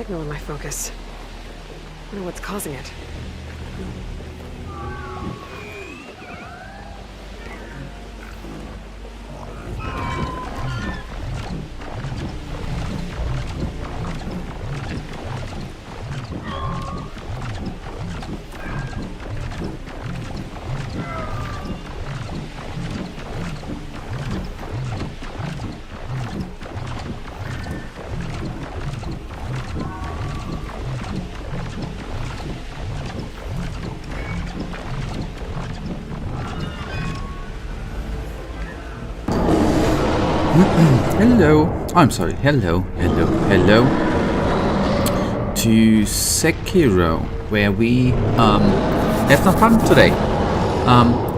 signal in my focus. I wonder what's causing it. Hello to Sekiro, where we have not fun today.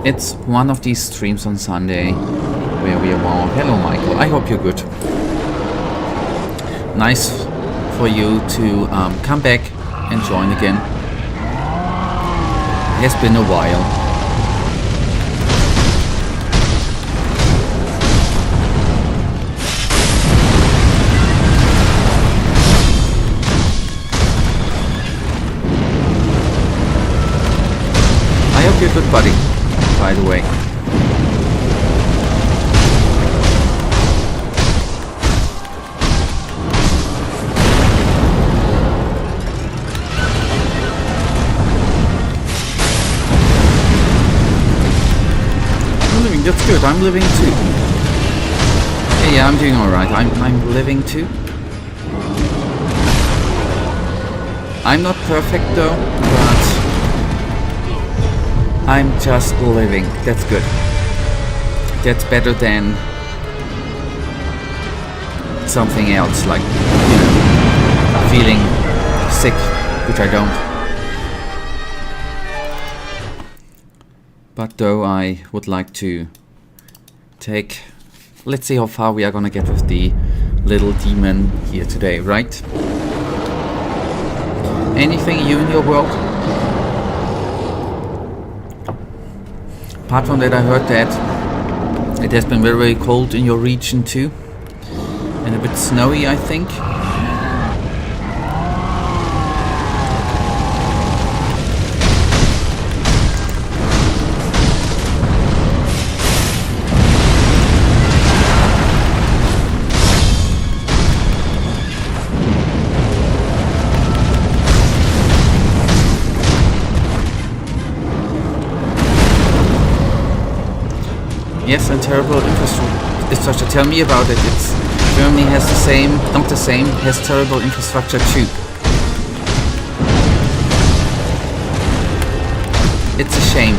It's one of these streams on Sunday where we are more. Hello Michael, I hope you're good. Nice for you to come back and join again. It has been a while. You're a good buddy, by the way. I'm living, that's good, I'm living too. Yeah, I'm doing alright, I'm living too. I'm not perfect though, but I'm just living. That's good. That's better than something else, like, you know, feeling sick, which I don't. But though I would like to take... Let's see how far we are gonna get with the little demon here today, right? Anything new in your world? Apart from that, I heard that it has been very, very cold in your region too, and a bit snowy, I think. Yes, and terrible infrastructure. Tell me about it. Germany has the same, not the same, has terrible infrastructure too. It's a shame.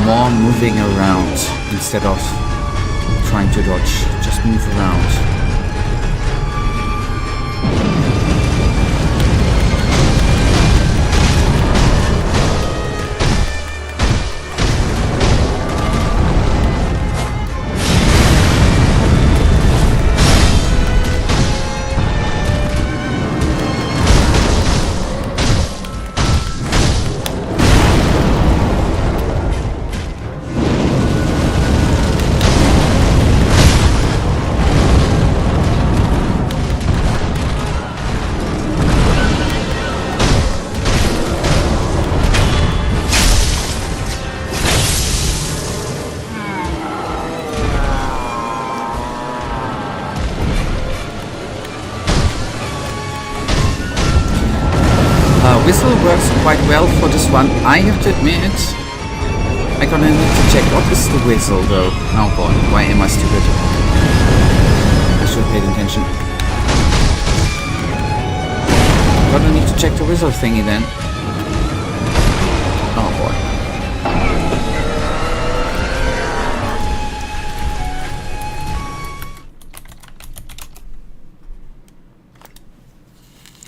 More moving around instead of trying to dodge. Just move around. Whistle works quite well for this one, I have to admit. I'm gonna need to check what is the whistle though. Oh boy, why am I stupid? I should have paid attention. Gonna need to check the whistle thingy then. Oh boy.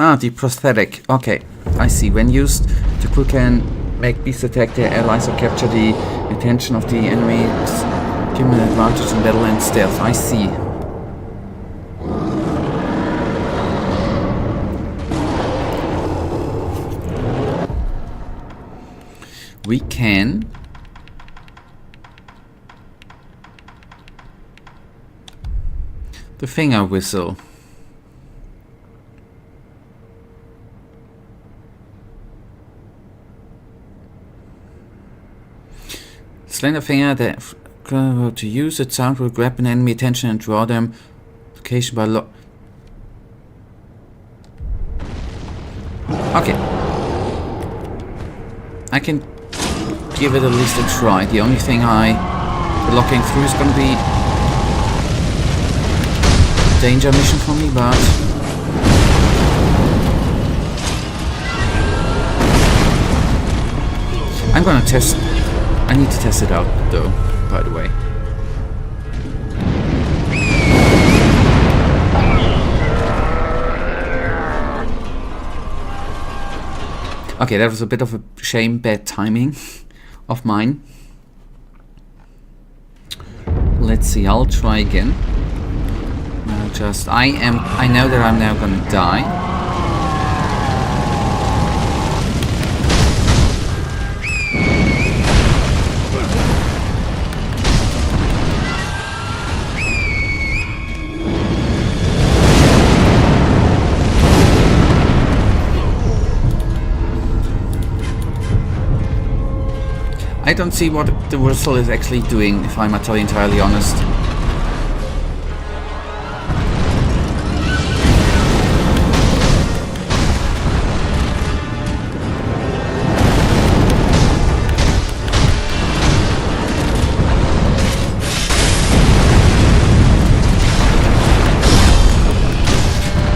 Ah, the prosthetic. Okay, I see. When used, the crew can make beasts attack their allies or capture the attention of the enemies, give them an advantage in battle and stealth. I see. We can the finger whistle. Slender finger that to use its sound will grab an enemy attention and draw them location by okay. I can give it at least a try. The only thing the locking through is gonna be a danger mission for me, but I'm gonna test. I need to test it out though, by the way. Okay, that was a bit of a shame, bad timing of mine. Let's see, I'll try again. I know that I'm now gonna die. I don't see what the whistle is actually doing, if I'm entirely honest.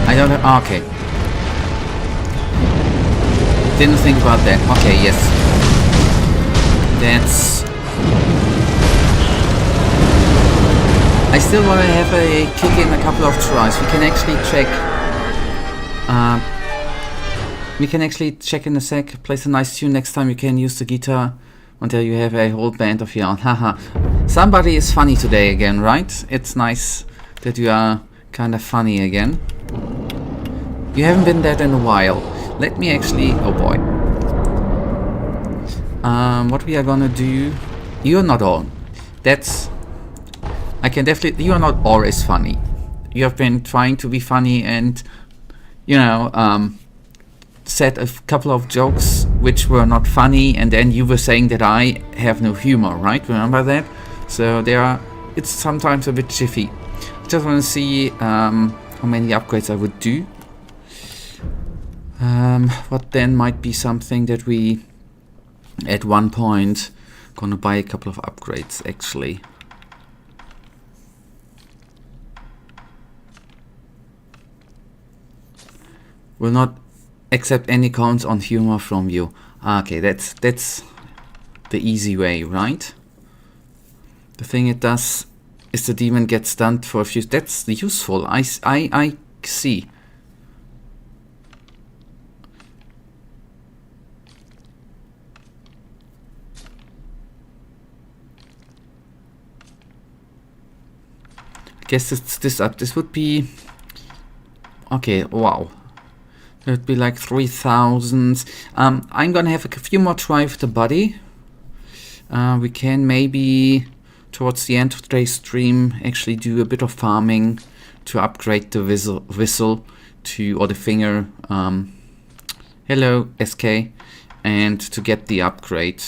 I don't know. Okay. Didn't think about that. Okay, yes. I still want to have a kick in a couple of tries. We can actually check in a sec. Place a nice tune next time. You can use the guitar until you have a whole band of your own. Haha. Somebody is funny today again, right? It's nice that you are kind of funny again. You haven't been that in a while. Let me actually... Oh boy. What we are gonna do... You're not all. That's... I can definitely... You are not always funny. You have been trying to be funny and... You know, said a couple of jokes which were not funny, and then you were saying that I have no humor, right? Remember that? So there are... It's sometimes a bit jiffy. I just want to see how many upgrades I would do. What then might be something that we... At one point, gonna buy a couple of upgrades actually. Will not accept any comments on humor from you. Okay, that's the easy way, right? The thing it does is the demon gets stunned for a few. That's useful. I see. Guess it's this up. This would be okay. Wow, it would be like 3,000. I'm gonna have a few more try with the body. We can maybe towards the end of today's stream actually do a bit of farming to upgrade the whistle to or the finger. Hello, SK, and to get the upgrade.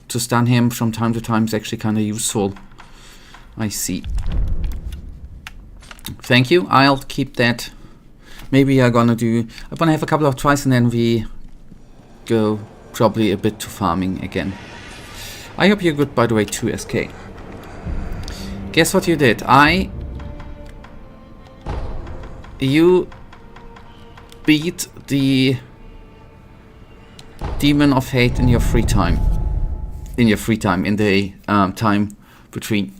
To stun him from time to time is actually kind of useful. I see. Thank you. I'll keep that. Maybe I'm gonna have a couple of tries and then we go probably a bit to farming again. I hope you're good, by the way, too, SK. Guess what you did? You beat the demon of hate in your free time. In the time between.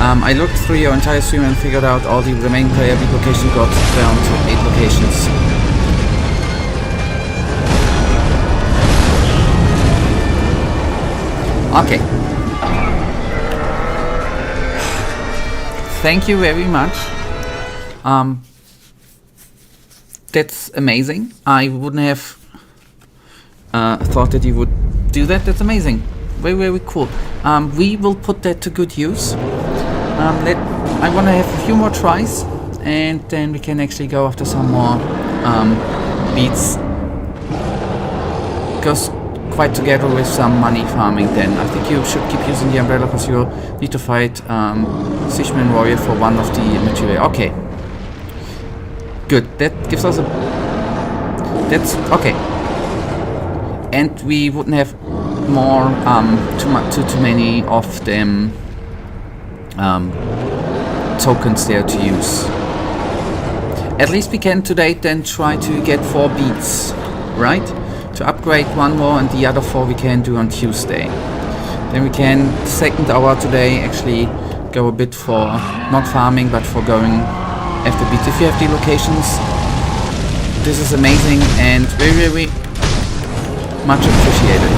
I looked through your entire stream and figured out all the remaining player beat locations got down to 8 locations. Okay. Thank you very much. That's amazing. I wouldn't have thought that you would do that. That's amazing. Very, very cool. We will put that to good use. I want to have a few more tries, and then we can actually go after some more beats. Goes quite together with some money farming then. I think you should keep using the umbrella because you need to fight Sishman Warrior for one of the material. Okay. Good. That gives us a... That's... Okay. And we wouldn't have more too many of them tokens there to use. At least we can today then try to get 4 beats, right? To upgrade one more, and the other 4 we can do on Tuesday. Then we can, second hour today, actually go a bit for not farming but for going after beats. If you have the locations, this is amazing and very, very much appreciated.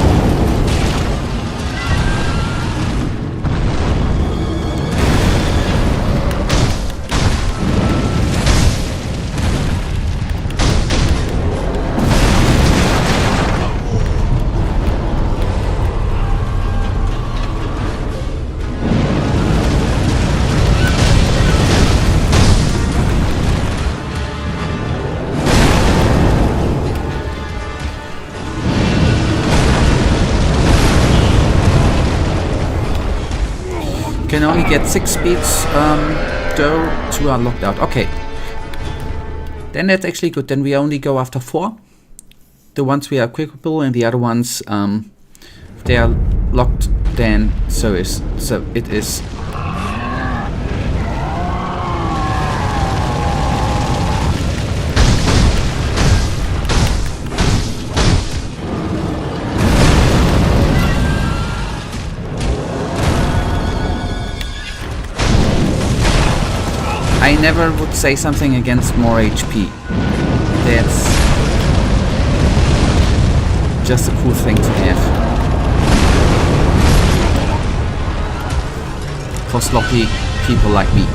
Can only get 6 speeds, though 2 are locked out. Okay. Then that's actually good. Then we only go after 4. The ones we are equipable, and the other ones, if they are locked, then so it is. I never would say something against more HP. That's just a cool thing to have. For sloppy people like me.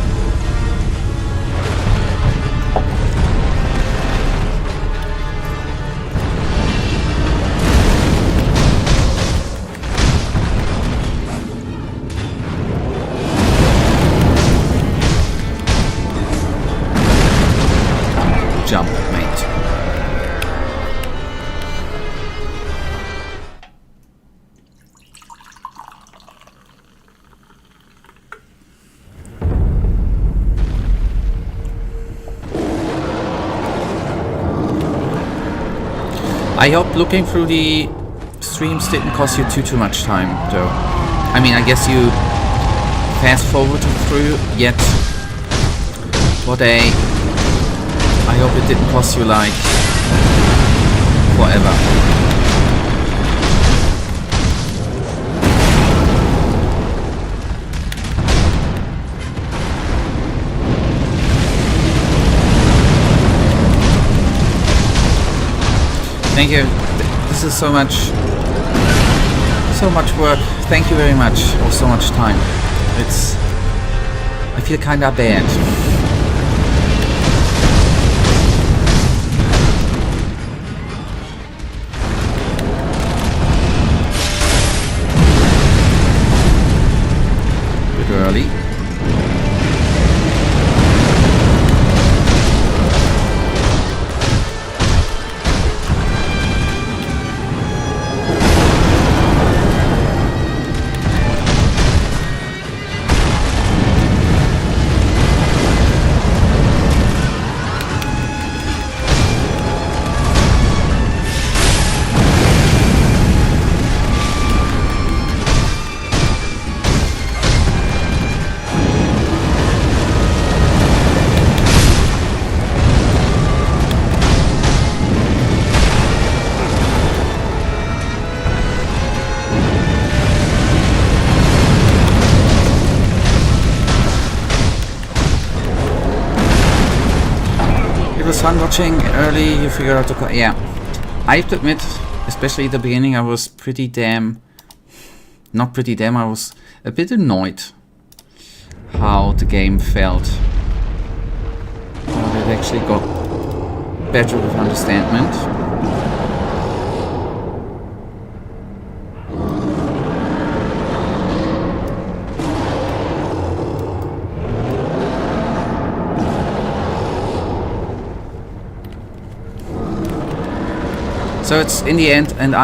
Jump, mate. I hope looking through the streams didn't cost you too much time, though. I mean, I guess you fast forwarded through, yet what I hope it didn't cost you like forever. Thank you. This is so much work. Thank you very much for so much time. I feel kinda bad. Early. sun watching early, you figure out the... Yeah, I have to admit, especially at the beginning, I was pretty damn... Not pretty damn, I was a bit annoyed how the game felt. But it actually got better with understanding. So it's in the end, and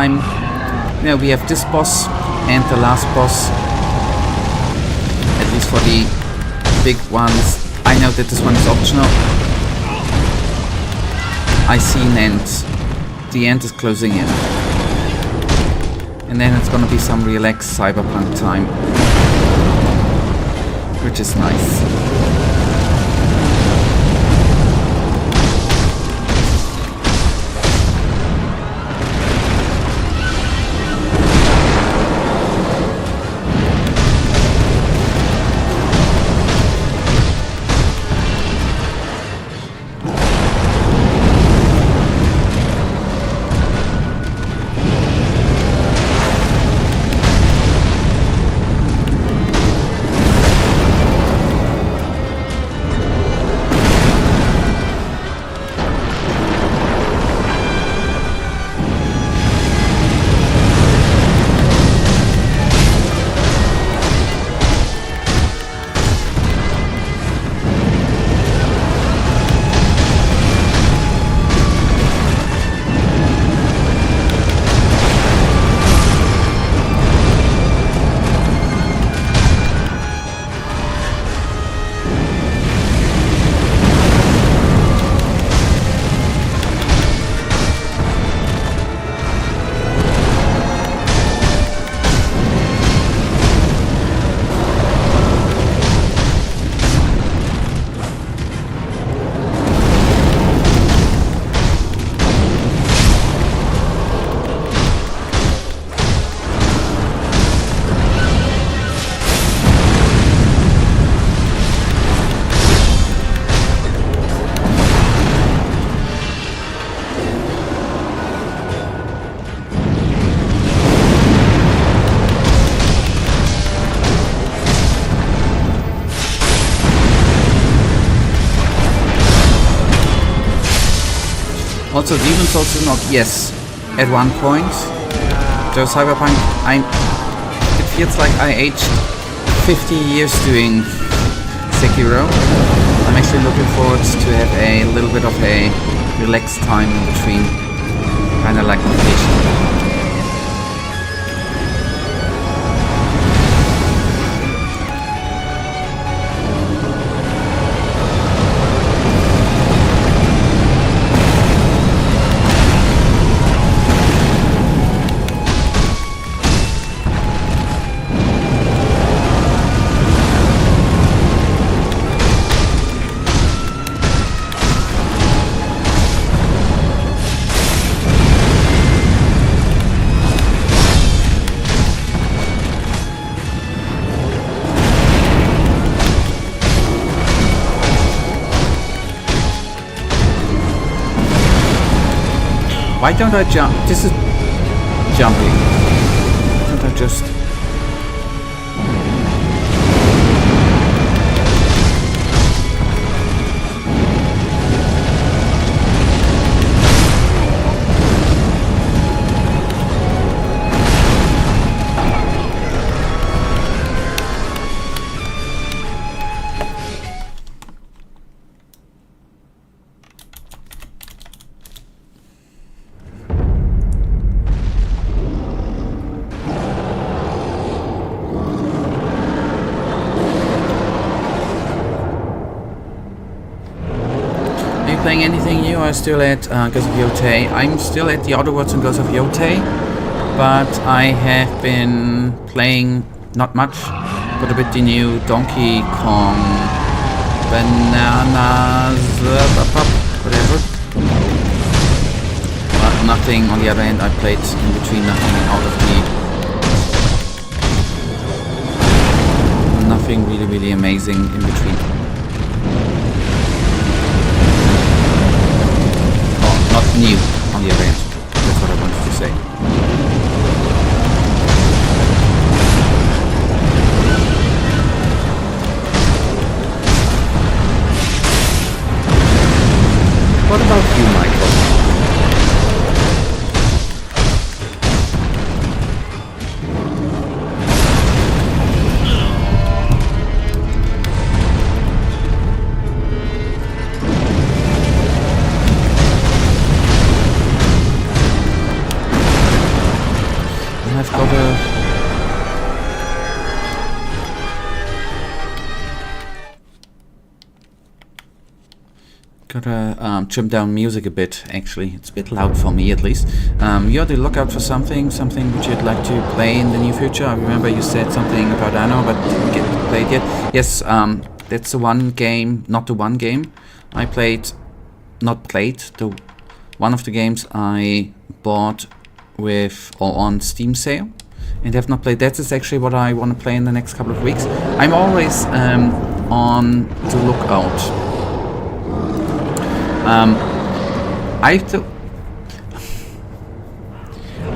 we have this boss and the last boss, at least for the big ones. I know that this one is optional. I see an end. The end is closing in. And then it's gonna be some relaxed cyberpunk time, which is nice. Also, Demon Souls is not... Yes, at one point. So Cyberpunk, it feels like I aged 50 years doing Sekiro. I'm actually looking forward to have a little bit of a relaxed time in between. Kinda like vacation. Why don't I jump? This is jumping. Why don't I just... Playing anything new? I'm still at Ghost of Yotei. I'm still at the Outer Worlds and Ghost of Yotei, but I have been playing not much, but a bit the new Donkey Kong Bananas, whatever. But nothing on the other hand. I played in between, nothing out of the... Nothing really amazing in between. not new on the other hand. That's what I wanted to say. What about you, Michael? I've gotta trim down music a bit, actually. It's a bit loud for me, at least. You're on the lookout for something which you'd like to play in the near future. I remember you said something about Anno, but didn't get to play it yet. Yes, that's the one game, not the one game I played, one of the games I bought with or on Steam sale and have not played. That is actually what I want to play in the next couple of weeks. I'm always on the lookout.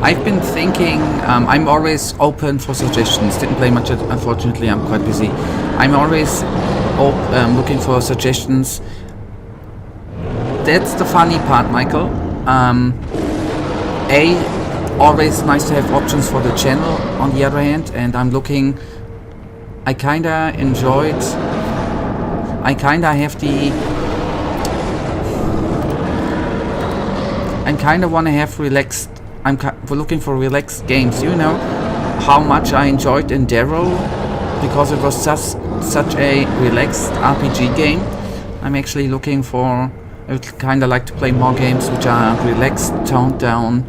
I've been thinking, I'm always open for suggestions. Didn't play much, unfortunately, I'm quite busy. I'm always looking for suggestions. That's the funny part, Michael. Always nice to have options for the channel on the other hand, and I'm looking, I kinda wanna have relaxed, we're looking for relaxed games. You know how much I enjoyed Endero because it was such a relaxed RPG game. I'm actually looking for, I would kinda like to play more games which are relaxed, toned down,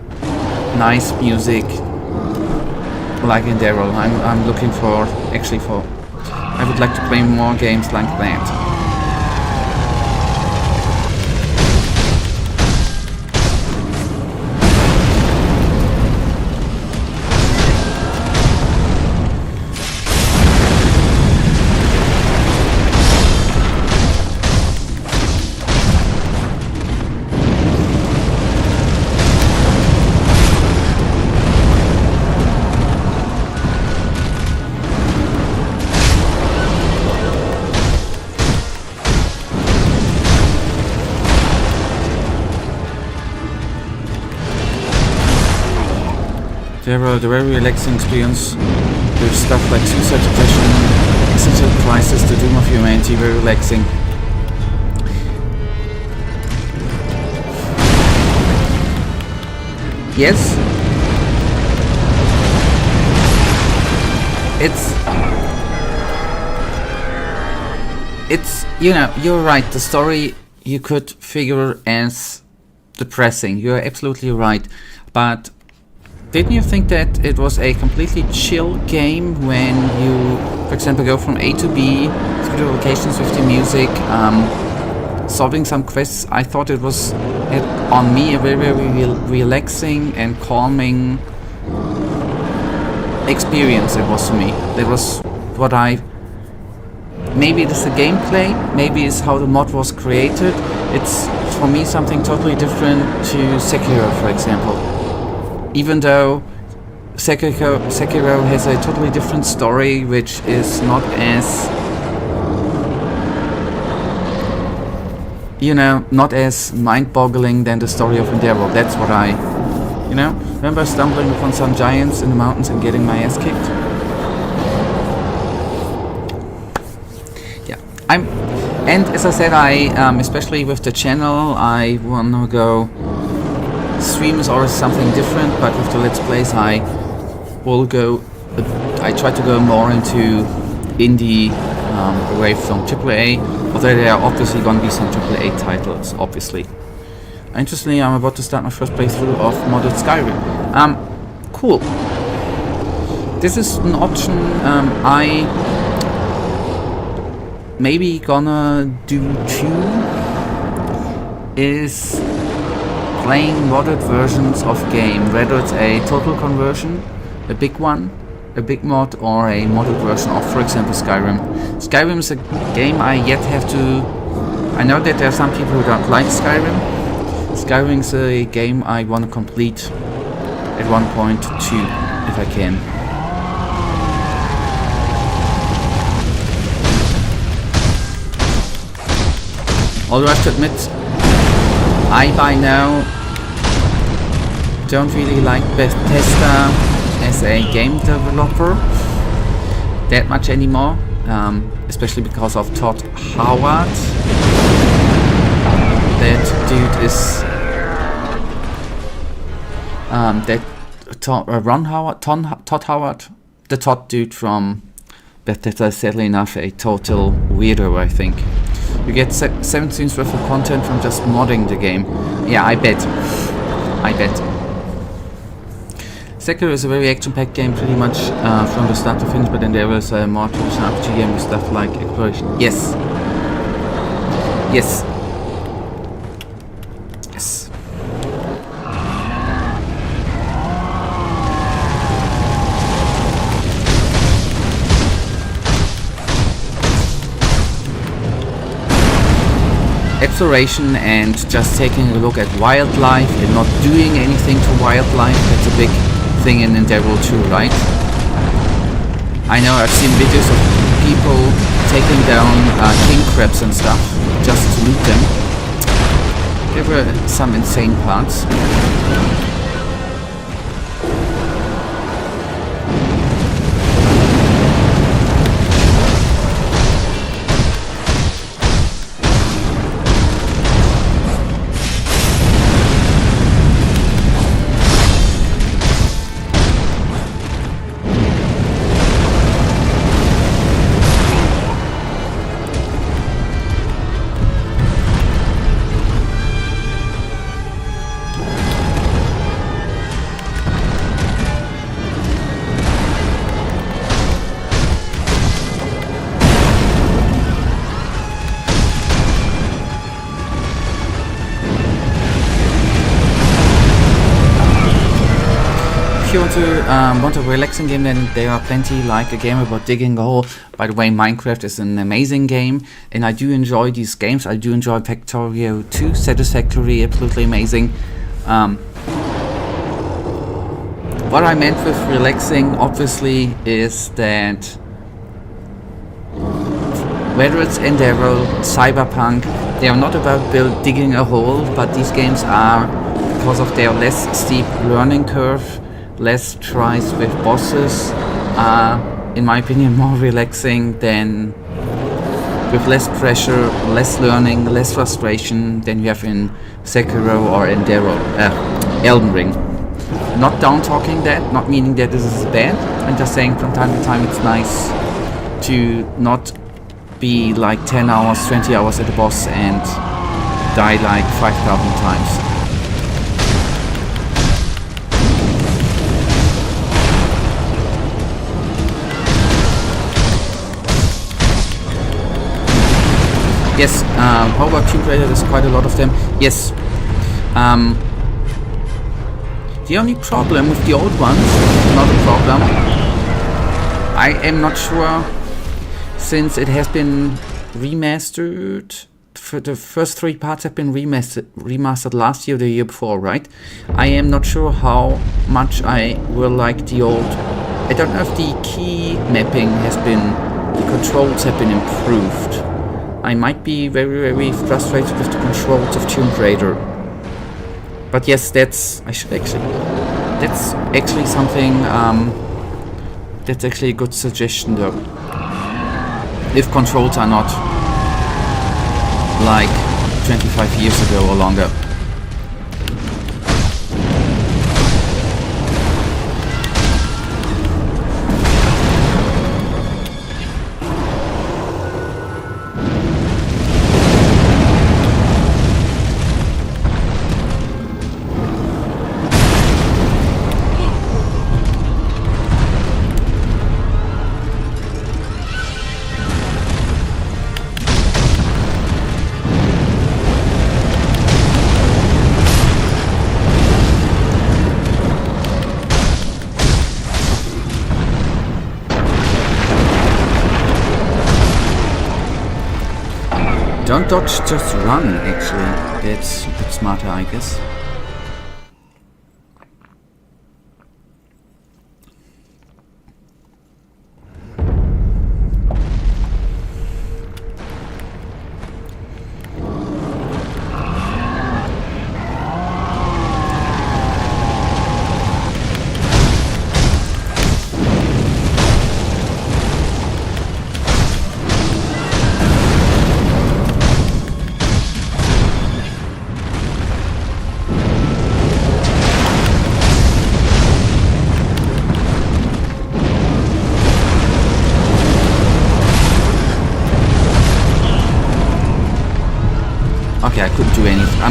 nice music, like Endero. I'm looking for, I would like to play more games like that. The very relaxing experience with stuff like suicide depression, existential crisis, the doom of humanity, very relaxing. Yes, it's you know, you're right, the story you could figure as depressing, you're absolutely right, but didn't you think that it was a completely chill game when you, for example, go from A to B through the locations with the music, solving some quests? I thought it was, on me, a very, very relaxing and calming experience it was to me. That was what maybe it is the gameplay, maybe it's how the mod was created. It's, for me, something totally different to Sekiro, for example. Even though Sekiro has a totally different story, which is not as, not as mind-boggling than the story of Endero. That's what I, remember stumbling upon some giants in the mountains and getting my ass kicked? Yeah, and as I said, especially with the channel, I wanna go. Stream is always something different, but with the Let's Plays I try to go more into indie, away from AAA, although there are obviously going to be some AAA titles, obviously. Interestingly, I'm about to start my first playthrough of modded Skyrim. Cool. This is an option I maybe gonna do too, is playing modded versions of game, whether it's a total conversion, a big one, a big mod, or a modded version of, for example, Skyrim. Skyrim is a game I yet have to... I know that there are some people who don't like Skyrim, Skyrim's a game I want to complete at one point too, if I can. Although I have to admit, I by now don't really like Bethesda as a game developer that much anymore, especially because of Todd Howard. That dude is Todd Howard, the Todd dude from Bethesda, is sadly enough a total weirdo, I think. You get 17 worth of content from just modding the game. Yeah, I bet. Sekiro is a very action-packed game, pretty much from the start to finish, but then there was a more traditional RPG game with stuff like exploration. Yes. Exploration and just taking a look at wildlife and not doing anything to wildlife, that's a big thing in Endeavor too, right? I know I've seen videos of people taking down king crabs and stuff just to loot them. There were some insane parts. If you want a relaxing game, then there are plenty, like a game about digging a hole. By the way, Minecraft is an amazing game, and I do enjoy these games. I do enjoy Factorio 2, Satisfactory, absolutely amazing. What I meant with relaxing, obviously, is that whether it's Endeavor, Cyberpunk, they are not about digging a hole, but these games are, because of their less steep learning curve, less tries with bosses, in my opinion, more relaxing than with less pressure, less learning, less frustration than you have in Sekiro or Endeavor, Elden Ring. Not down talking that, not meaning that this is bad. I'm just saying from time to time it's nice to not be like 10 hours, 20 hours at the boss and die like 5,000 times. Yes, how about Tomb Raider? There's quite a lot of them. Yes. The only problem with the old ones, not a problem, I am not sure, since it has been remastered, the first 3 parts have been remastered last year or the year before, right? I am not sure how much I will like the old. I don't know if the key mapping has been, the controls have been improved. I might be very, very frustrated with the controls of Tomb Raider. But yes, that's actually something, that's actually a good suggestion though. If controls are not like 25 years ago or longer. Don't dodge, just run, actually. That's a bit smarter, I guess. Okay, I couldn't do anything.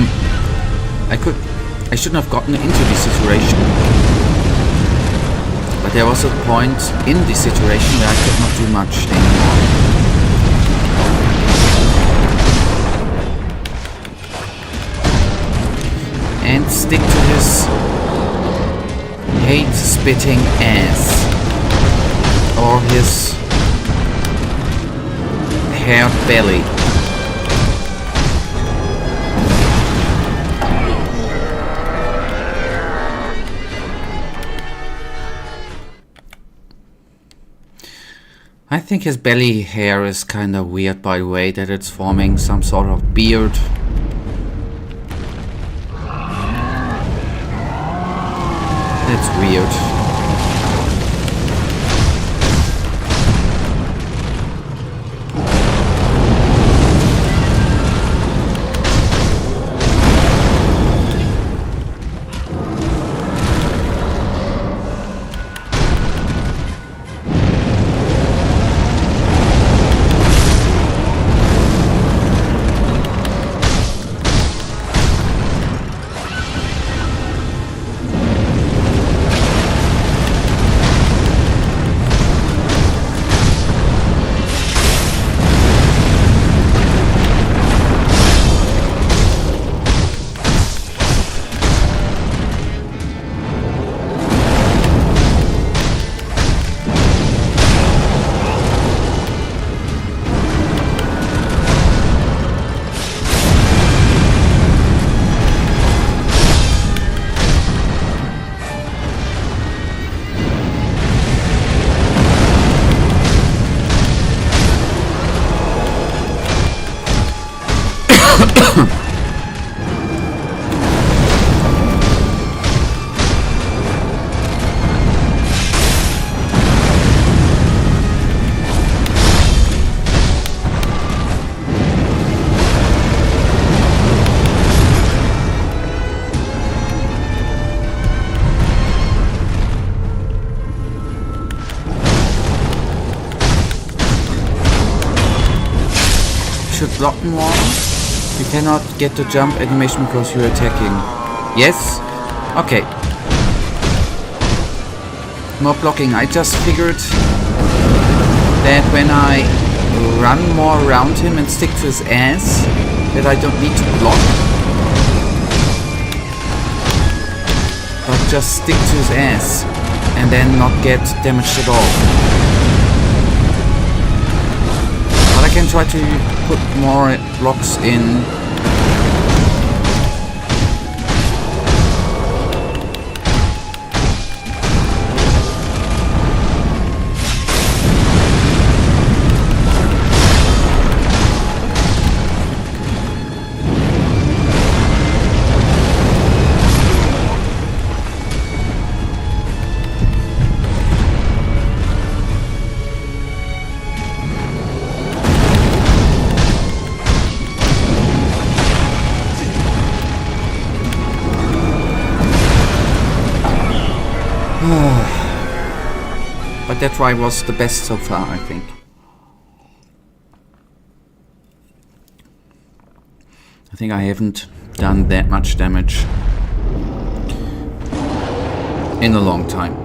I shouldn't have gotten into this situation. But there was a point in this situation where I could not do much anymore. And stick to his hate-spitting ass. Or his haired belly. I think his belly hair is kind of weird, by the way, that it's forming some sort of beard. That's weird. Block more. You cannot get the jump animation because you're attacking. Yes? Okay. More blocking. I just figured that when I run more around him and stick to his ass, that I don't need to block. But just stick to his ass and then not get damaged at all. I can try to put more blocks in. But that try was the best so far, I think. I think I haven't done that much damage in a long time.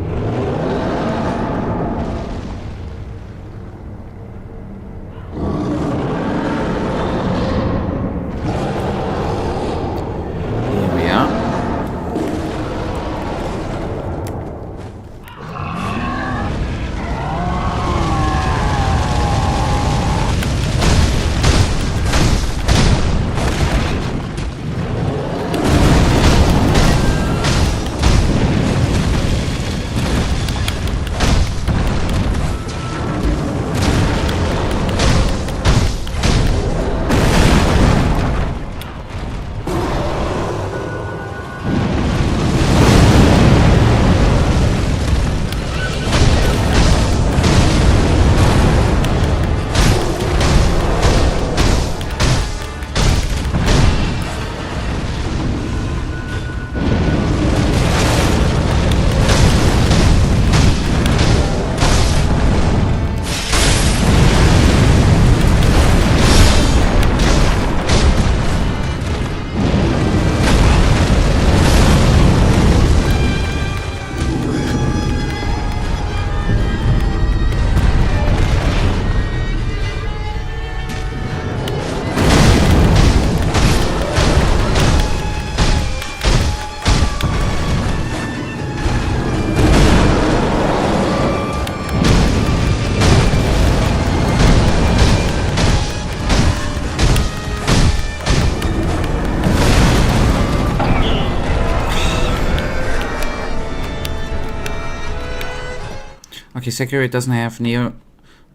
Okay, Sekiro doesn't have near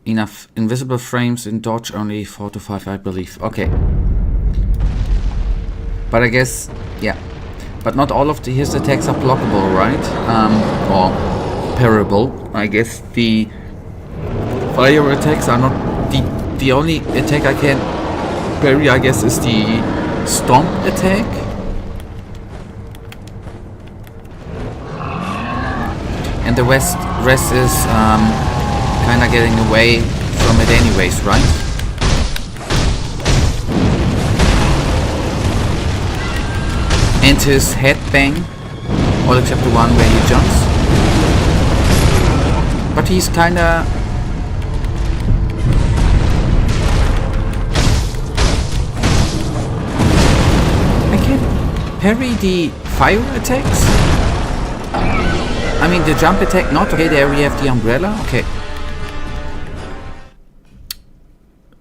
enough invisible frames in dodge, only 4 to 5, I believe. Okay. But I guess, yeah. But not all of his attacks are blockable, right? Or parable. I guess the fire attacks are not the only attack I can parry, I guess, is the stomp attack. And the rest is kinda getting away from it anyways, right? And his headbang, all except the one where he jumps. But he's kinda... I can parry the fire attacks? I mean, the jump attack not. Okay, there we have the umbrella. Okay.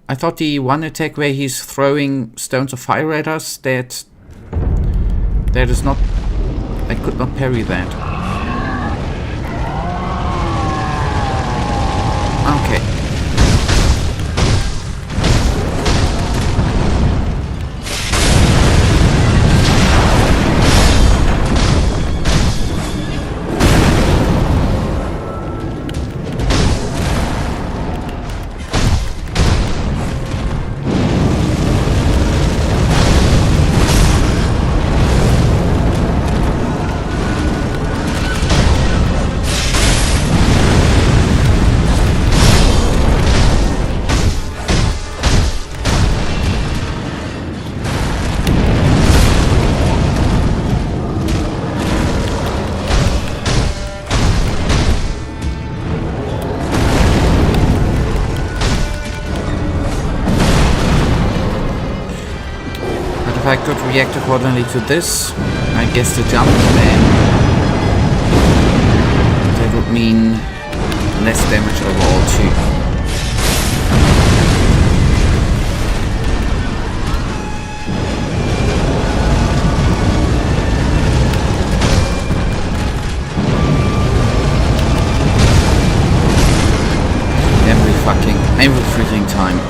I thought the one attack where he's throwing stones of fire at us, that is not... I could not parry that. Okay. If I could react accordingly to this, I guess the jump then, that would mean less damage overall too. Every freaking time.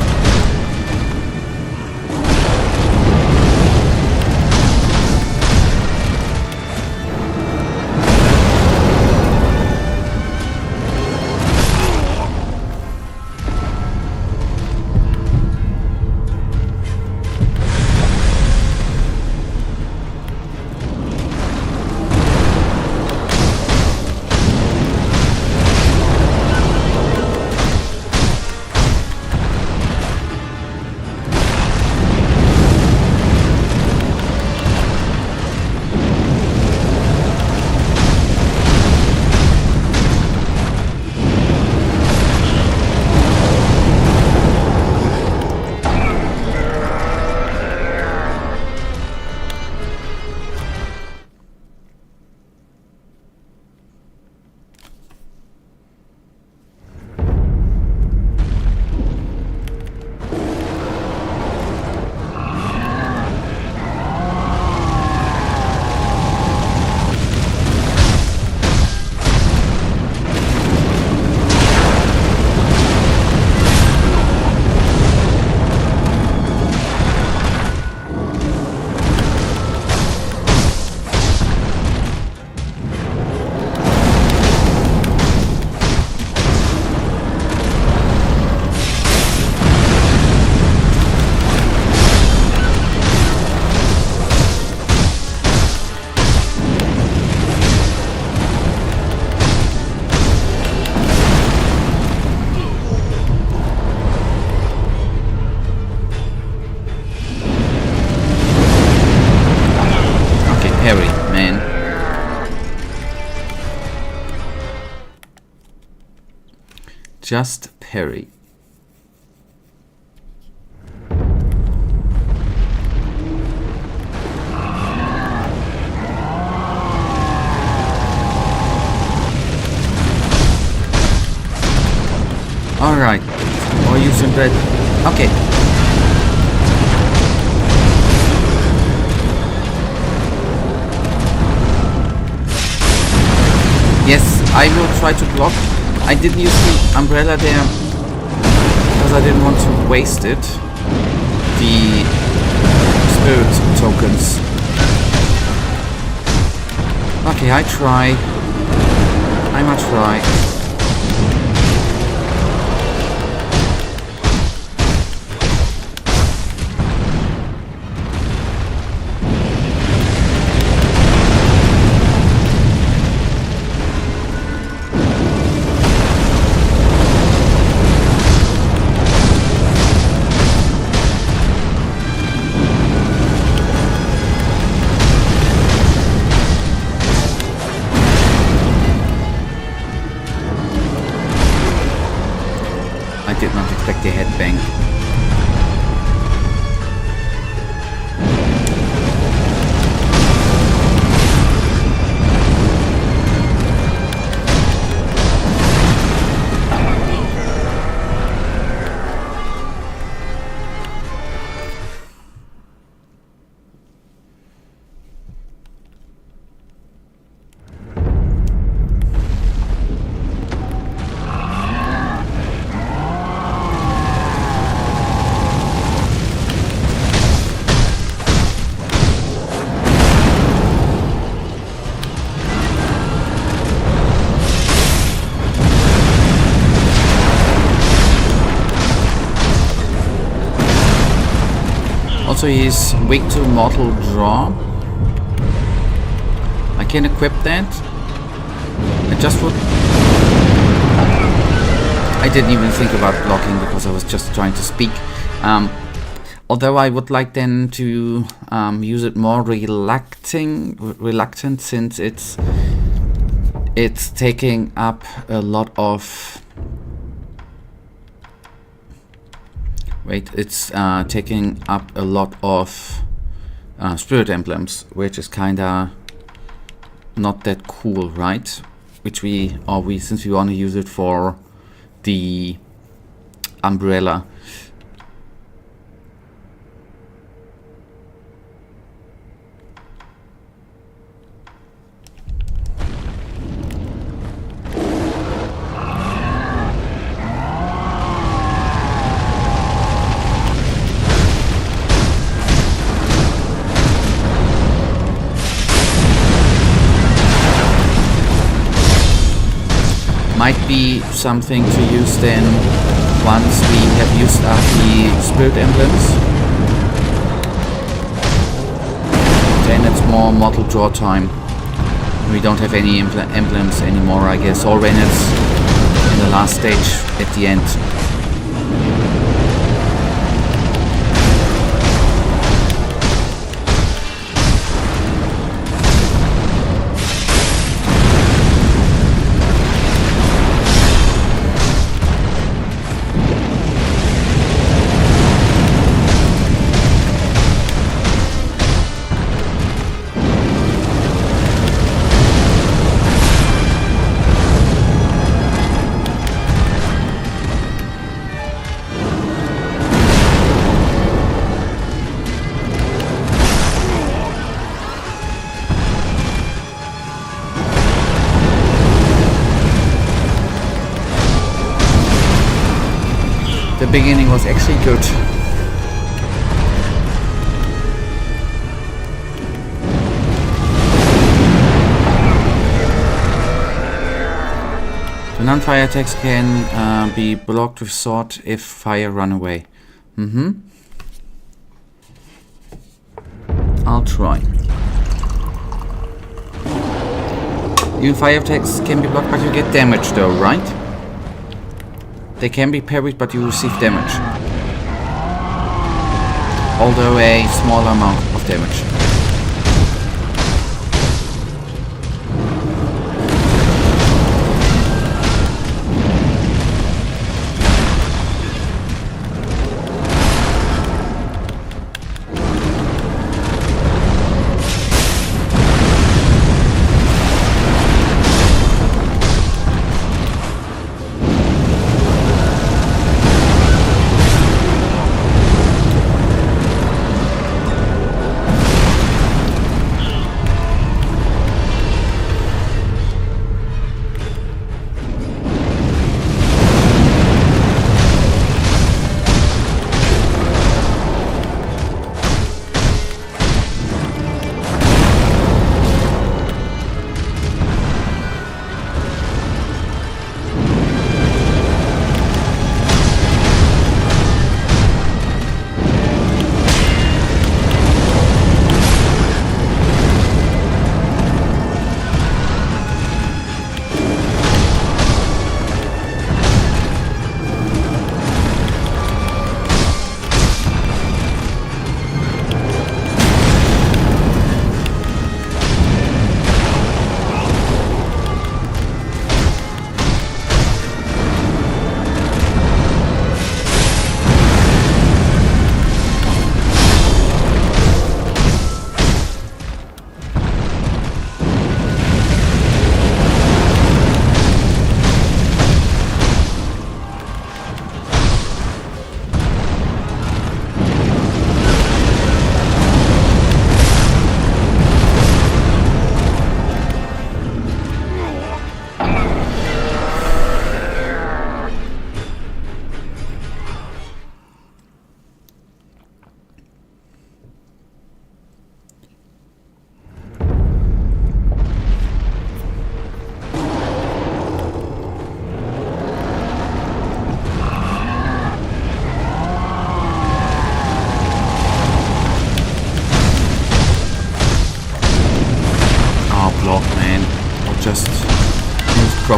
Just parry. Alright, or using that. Okay. Yes, I will try to block I didn't use the umbrella there because I didn't want to waste it. The spirit tokens. Okay, I try. I must try. I did not expect the headbang. Also, he's weak to mortal draw. I can equip that. I just would... I didn't even think about blocking because I was just trying to speak. Although I would like then to use it more reluctant since it's taking up a lot of... Wait, it's taking up a lot of spirit emblems, which is kinda not that cool, right? Which since we want to use it for the umbrella. Might be something to use then once we have used up the spirit emblems. Then it's more mortal draw time. We don't have any emblems anymore, I guess, or when it's in the last stage at the end. The beginning was actually good. The non-fire attacks can be blocked with sword if fire run away. I'll try. Even fire attacks can be blocked, but you get damage though, right? They can be parried, but you receive damage. Although a small amount of damage.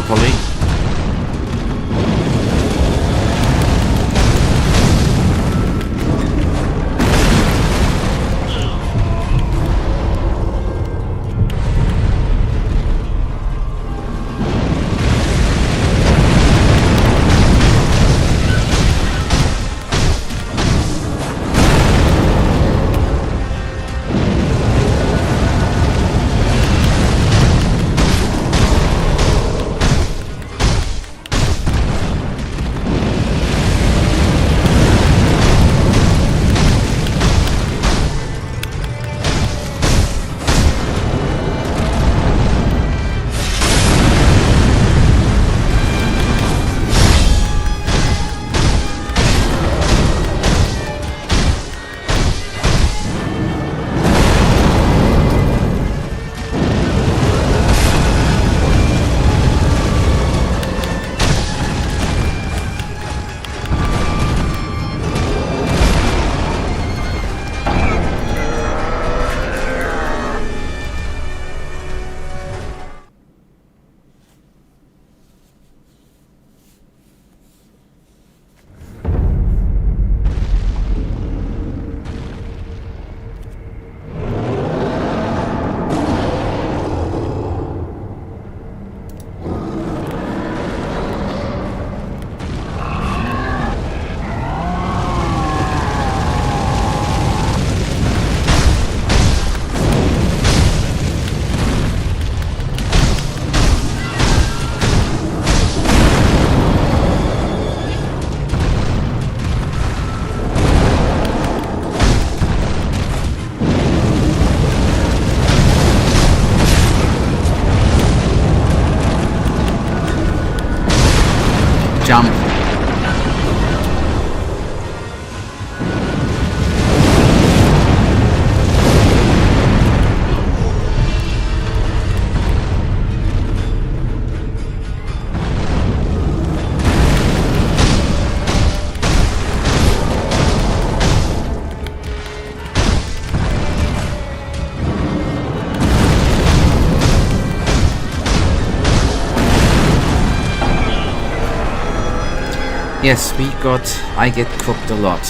properly. Jump. Yes, I get cooked a lot.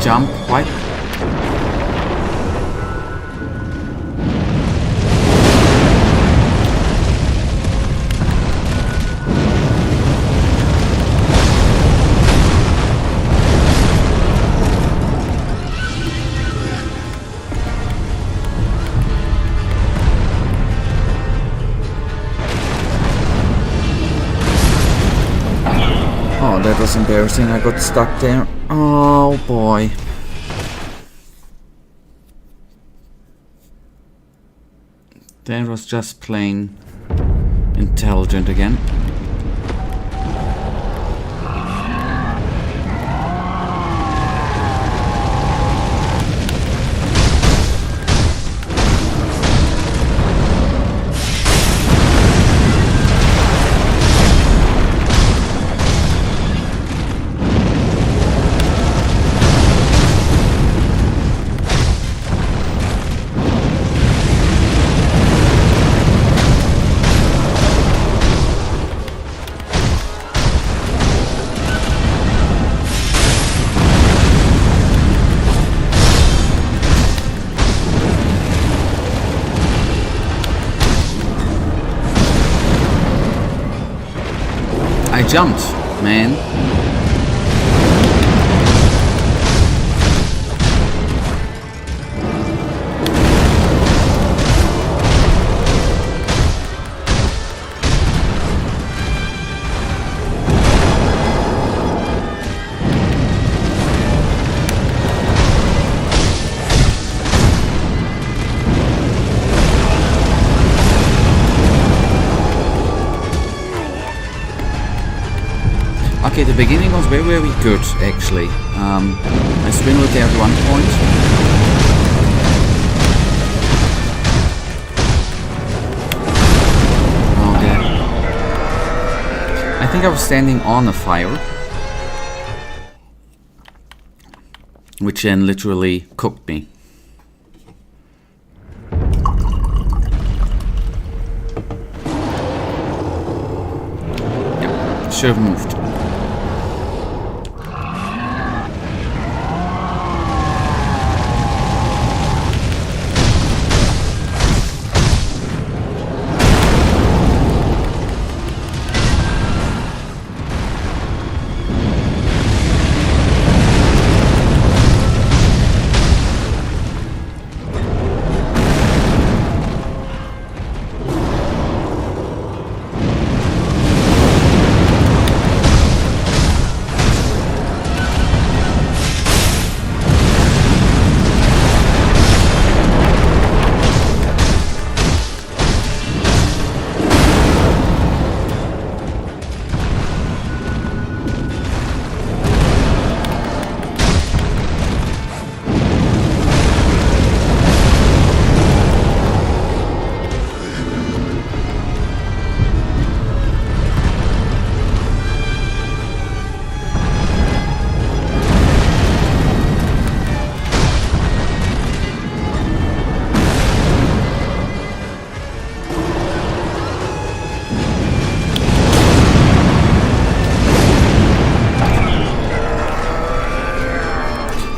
Jump, what? Oh, that was embarrassing. I got stuck there. Oh boy. That was just plain intelligent again. jumped, man. Okay, the beginning was very, very good, actually. I swindled there at one point. Okay. I think I was standing on a fire, which then literally cooked me. Yeah, should have moved.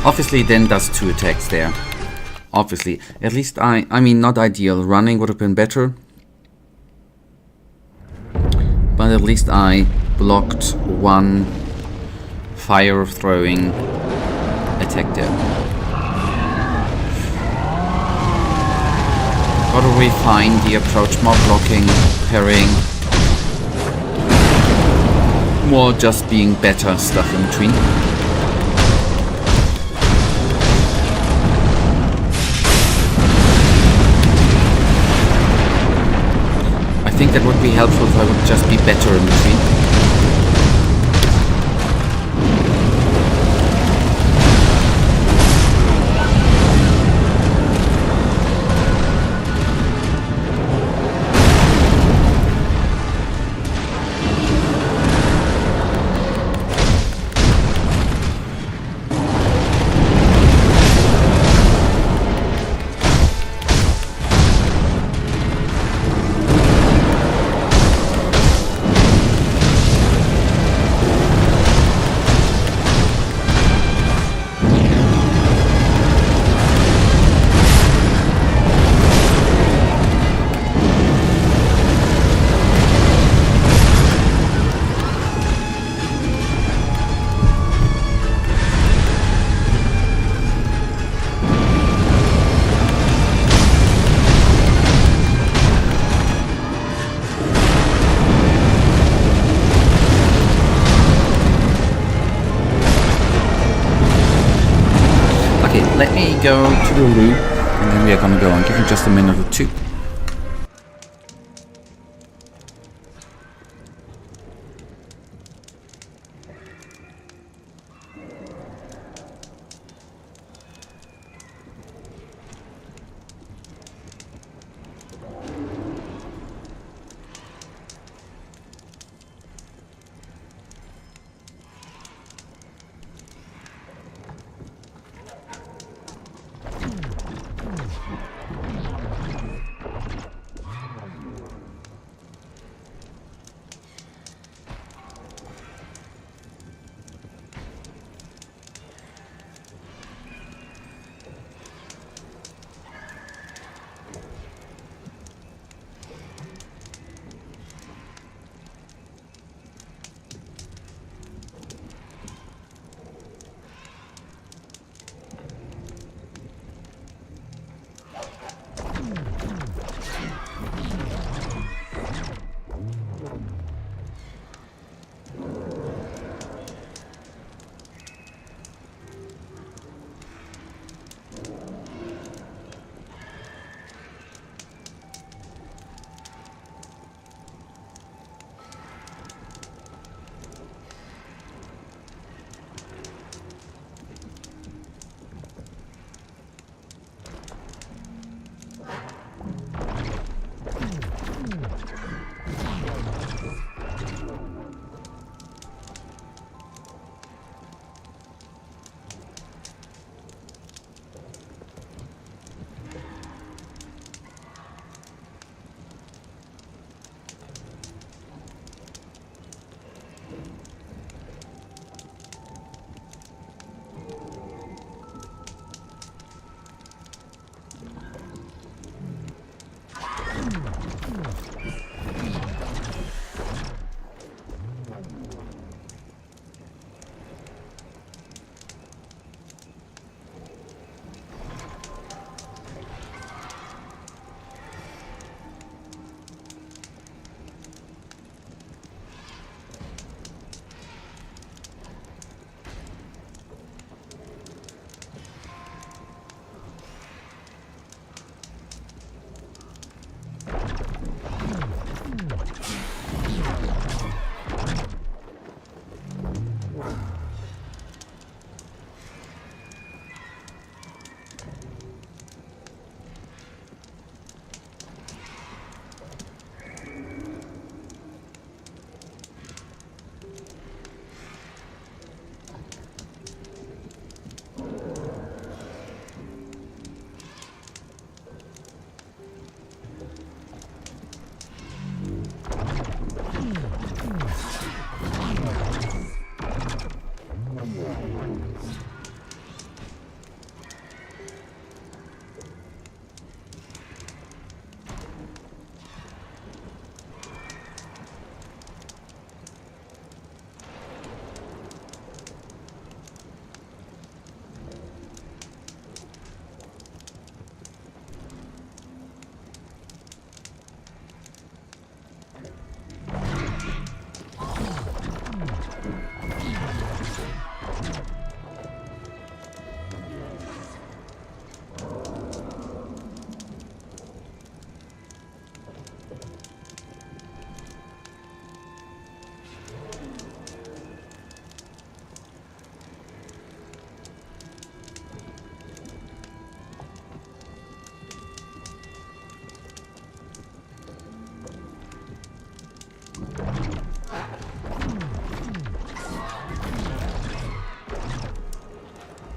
Obviously then does 2 attacks there. Obviously. At least I mean, not ideal. Running would have been better. But at least I blocked 1 fire throwing attack there. Gotta refine the approach, more blocking, parrying. More just being better stuff in between. I think that would be helpful if I would just be better in between. Let me go to the loo, and then we are gonna go and give you just a minute or two.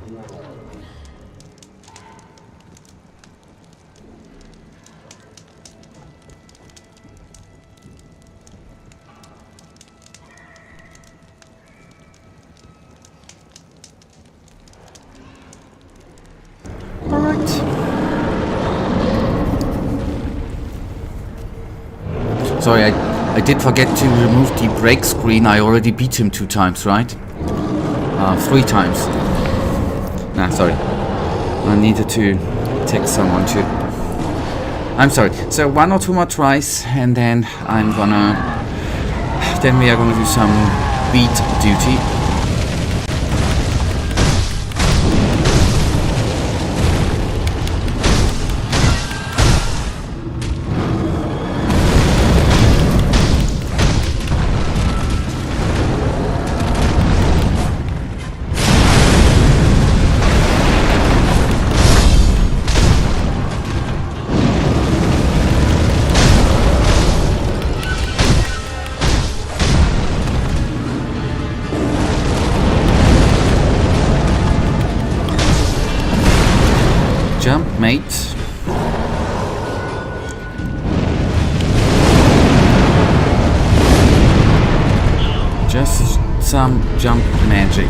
Alright. Sorry, I did forget to remove the break screen. I already beat him 2 times, right? 3 times. Nah, sorry. I needed to text someone too. I'm sorry. So 1 or 2 more tries, and then then we are gonna do some beat duty. Jump, mate. Just some jump magic.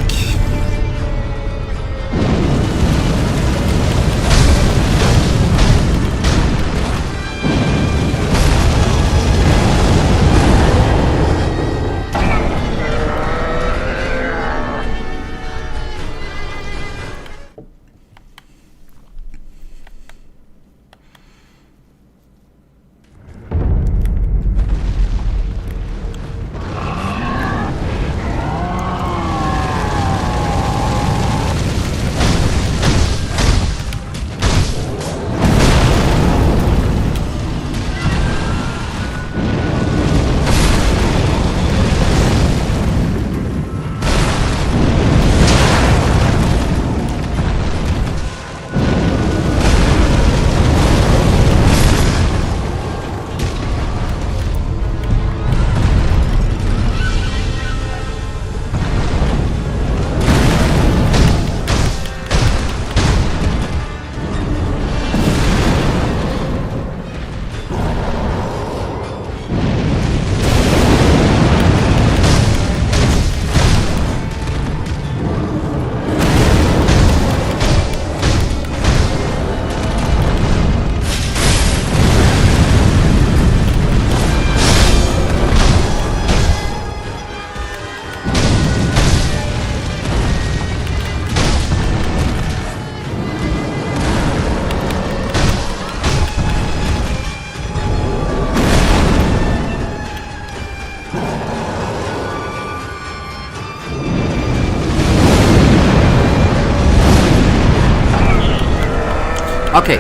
Okay.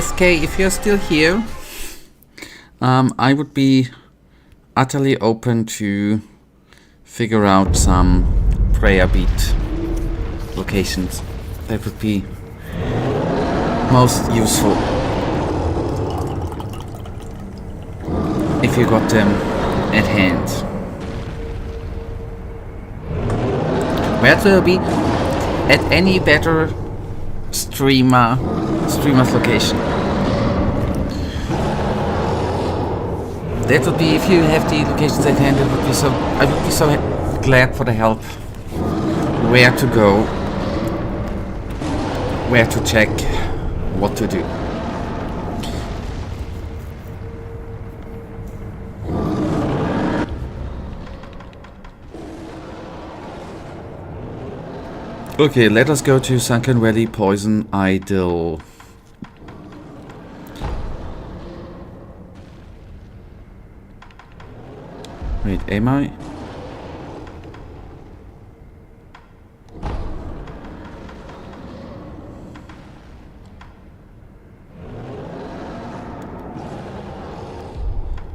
SK, if you're still here, I would be utterly open to figure out some prayer beat locations. That would be most useful if you got them at hand. Where to be at any better streamer's location. That would be, if you have the locations at hand, it would be so, I would be so glad for the help. Where to go, where to check, what to do. Okay, let us go to Sunken Valley Poison Idol. Wait, am I?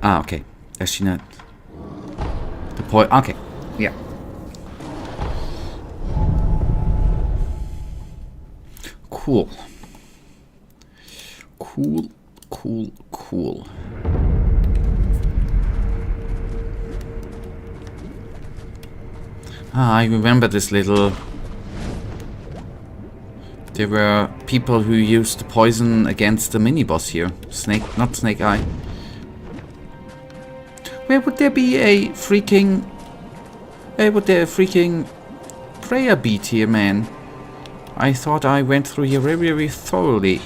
Ah, okay. Ashina. The point. Okay, yeah. Cool. Cool, cool, cool. Ah, I remember this little There were people who used the poison against the mini-boss here. Not Snake Eye. Where would there be a freaking... Where would there a freaking prayer beat here, man? I thought I went through here very, very thoroughly.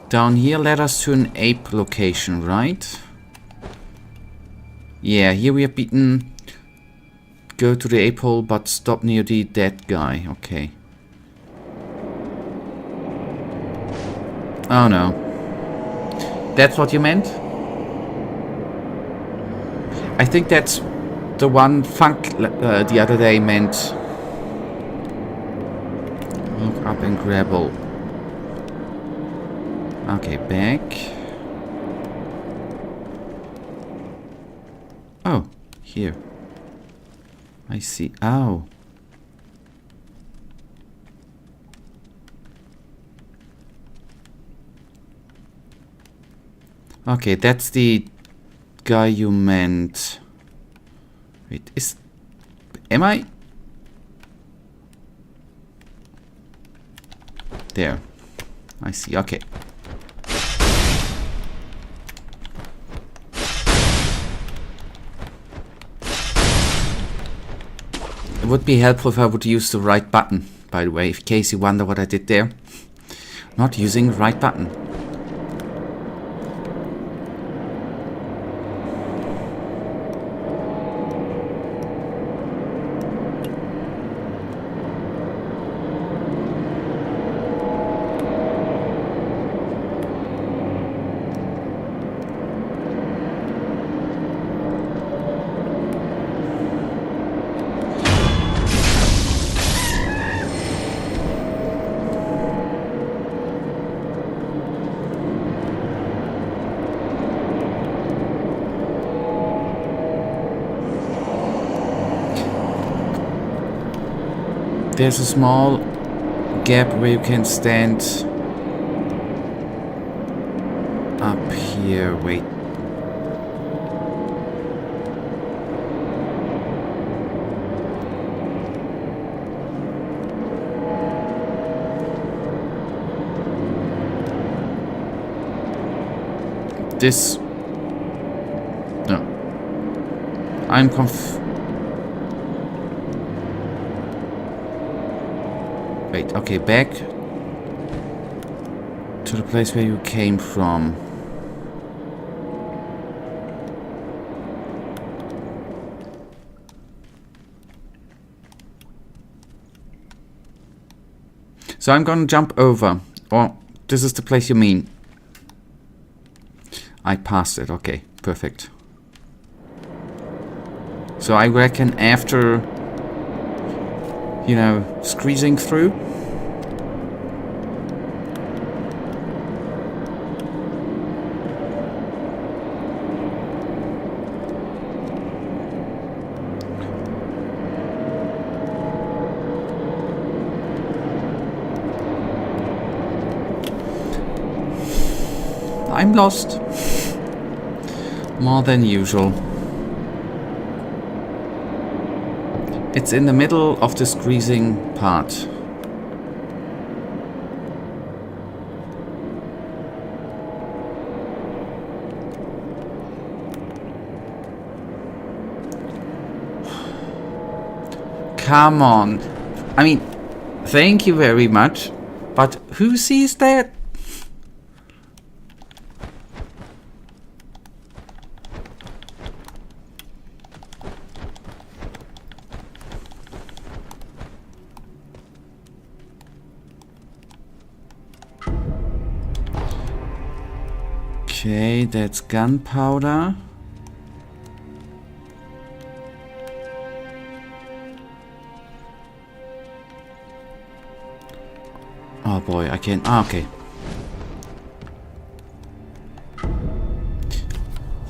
Down here led us to an ape location, right? Yeah, here we have beaten... Go to the ape hole, but stop near the dead guy. Okay. Oh no. That's what you meant? I think that's the one Funk the other day meant. Look up and grapple. Okay, back. Oh, here. I see. Oh. Okay, that's the guy you meant. Wait, am I? There. I see, okay. It would be helpful if I would use the right button, by the way, in case you wonder what I did there. Not using the right button. There's a small gap where you can stand up here. Wait. This... No. I'm Wait, okay, back to the place where you came from. So I'm gonna jump over. Or, this is the place you mean. I passed it, okay, perfect. So I reckon after... you know, squeezing through. I'm lost. More than usual. It's in the middle of the squeezing part. Come on. I mean, thank you very much, but who sees that? Okay, that's gunpowder. Oh boy, I can't. Ah, okay.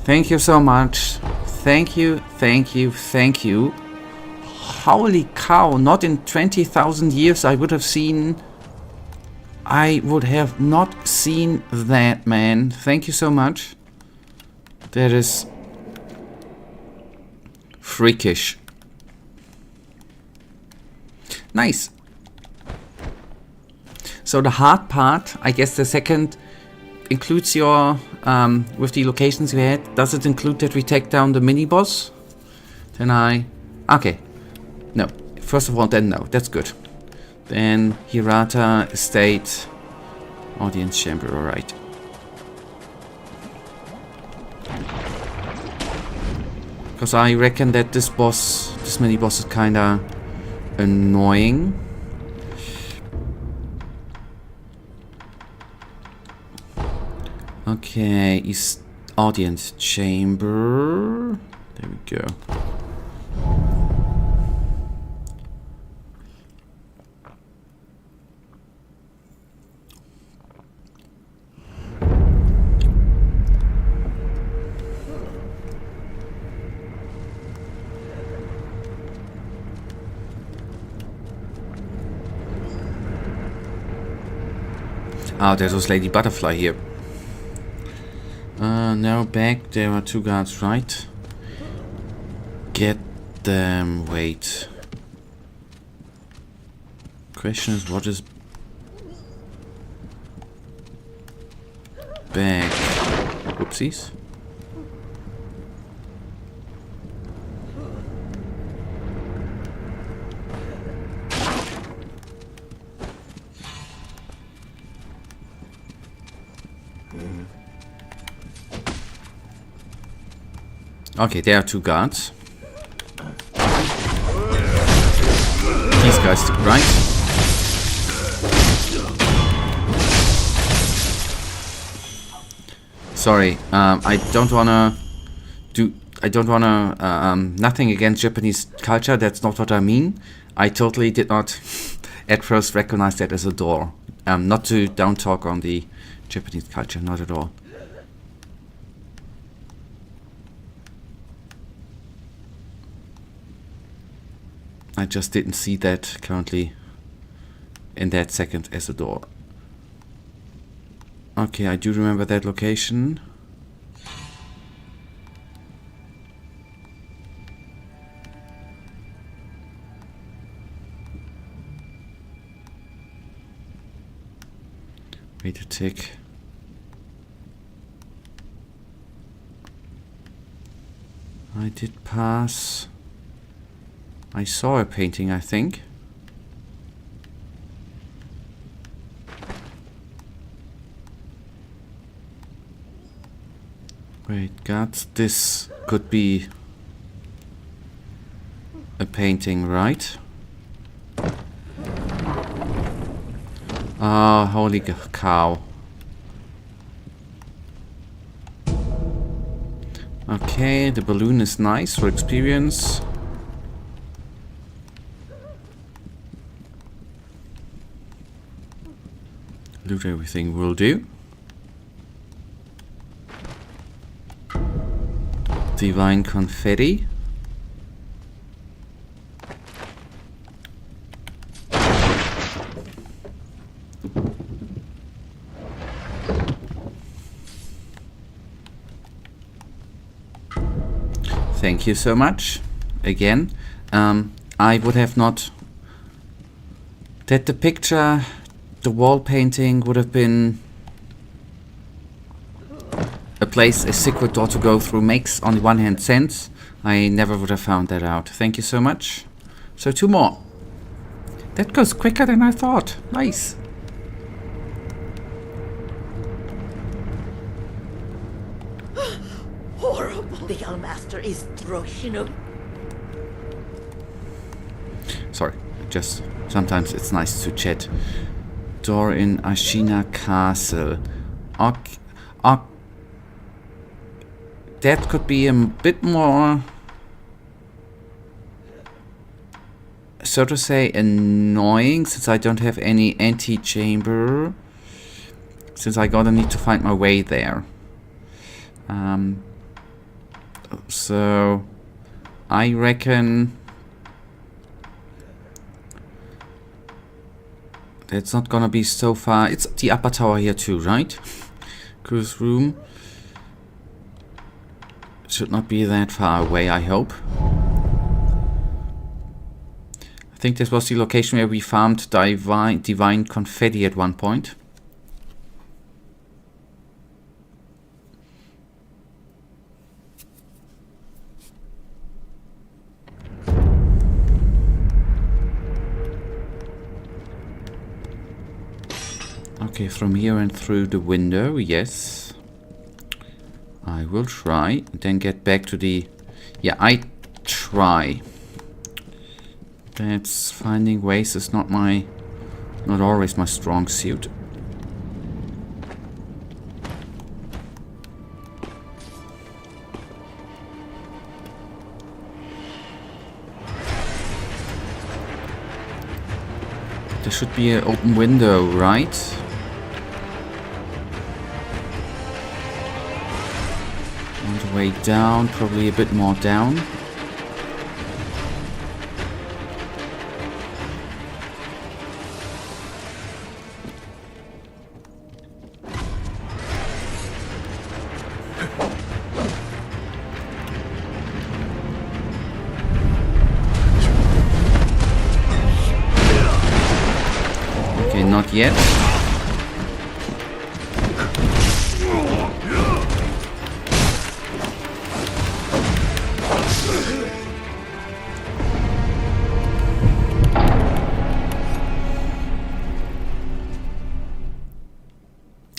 Thank you so much. Thank you, thank you, thank you. Holy cow, not in 20,000 years I would have seen... I would have not seen that, man. Thank you so much. That is... freakish. Nice. So the hard part, I guess the second includes your, with the locations we had, does it include that we take down the mini-boss? Then okay. No. First of all, then no. That's good. Then Hirata Estate, Audience Chamber, alright. Because I reckon that this mini-boss is kinda annoying. Okay, East Audience Chamber. There we go. Ah, there was Lady Butterfly here. Now back. There are 2 guards, right? Get them. Wait. Question is, what is back? Oopsies. Okay, there are 2 guards. These guys to the right. Sorry, I don't wanna nothing against Japanese culture, that's not what I mean. I totally did not at first recognize that as a door. Not to down talk on the Japanese culture, not at all. I just didn't see that currently in that second as a door. Okay, I do remember that location. Wait a tick. I did pass. I saw a painting, I think. Wait, guards, this could be a painting, right? Ah, holy cow. Okay, the balloon is nice for experience. Loot everything will do. Divine confetti. Thank you so much. Again, I would have not... That the picture, the wall painting would have been a place, a secret door to go through makes on the one hand sense. I never would have found that out. Thank you so much. So 2 more. That goes quicker than I thought. Nice. Horrible. The young master is through shinobi. Sorry, just sometimes it's nice to chat. Door in Ashina Castle. Okay. That could be a bit more, so to say, annoying, since I don't have any antechamber, since I gotta need to find my way there. So I reckon that's not gonna be so far. It's the upper tower here too, right? Cruise room. Should not be that far away, I hope. I I think this was the location where we farmed divine confetti at one point. Okay, from here and through the window, yes. I will try, then get back to the... Yeah, I try. That's finding ways is not always my strong suit. There should be an open window, right? On the way down, probably a bit more down. Okay, not yet.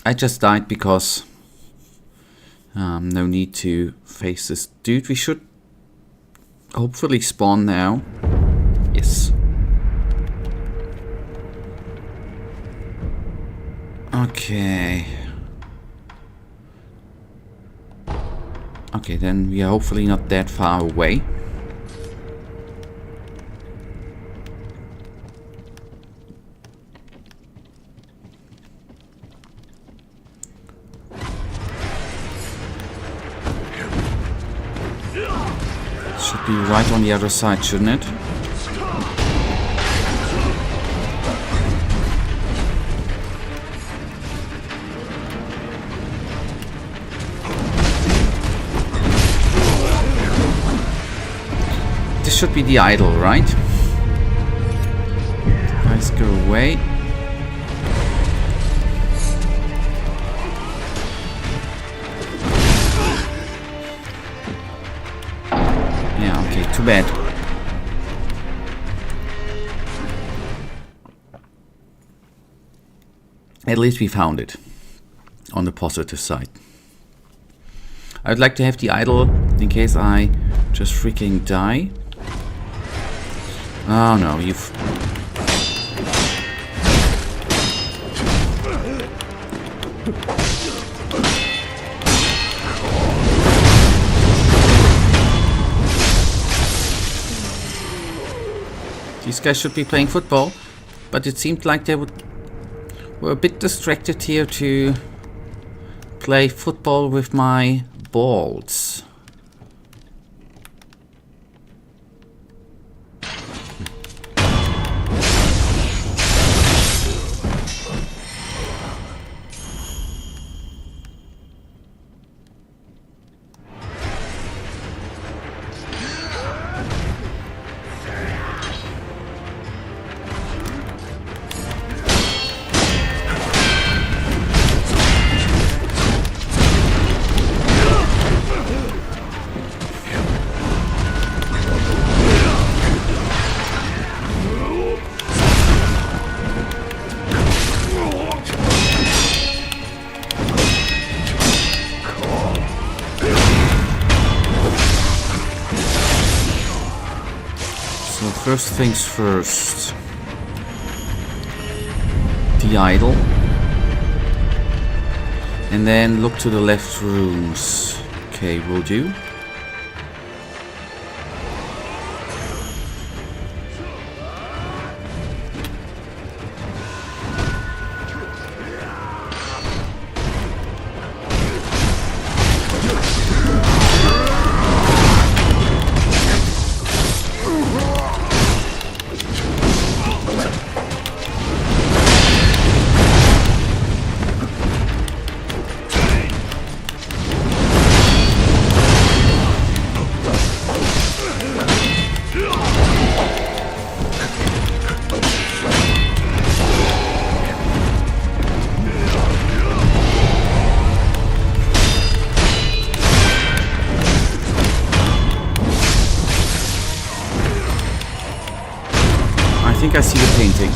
I just died because no need to face this dude. We should hopefully spawn now. Yes. Okay. Okay, then we are hopefully not that far away. Should be right on the other side, shouldn't it? This should be the idol, right? Guys, go away. Yeah, okay, too bad. At least we found it. On the positive side. I'd like to have the idol in case I just freaking die. Oh no, you've... These guys should be playing football, but it seemed like they were a bit distracted here to play football with my balls. First things first. The idol. And then look to the left rooms. Okay, will do. I think I see the painting.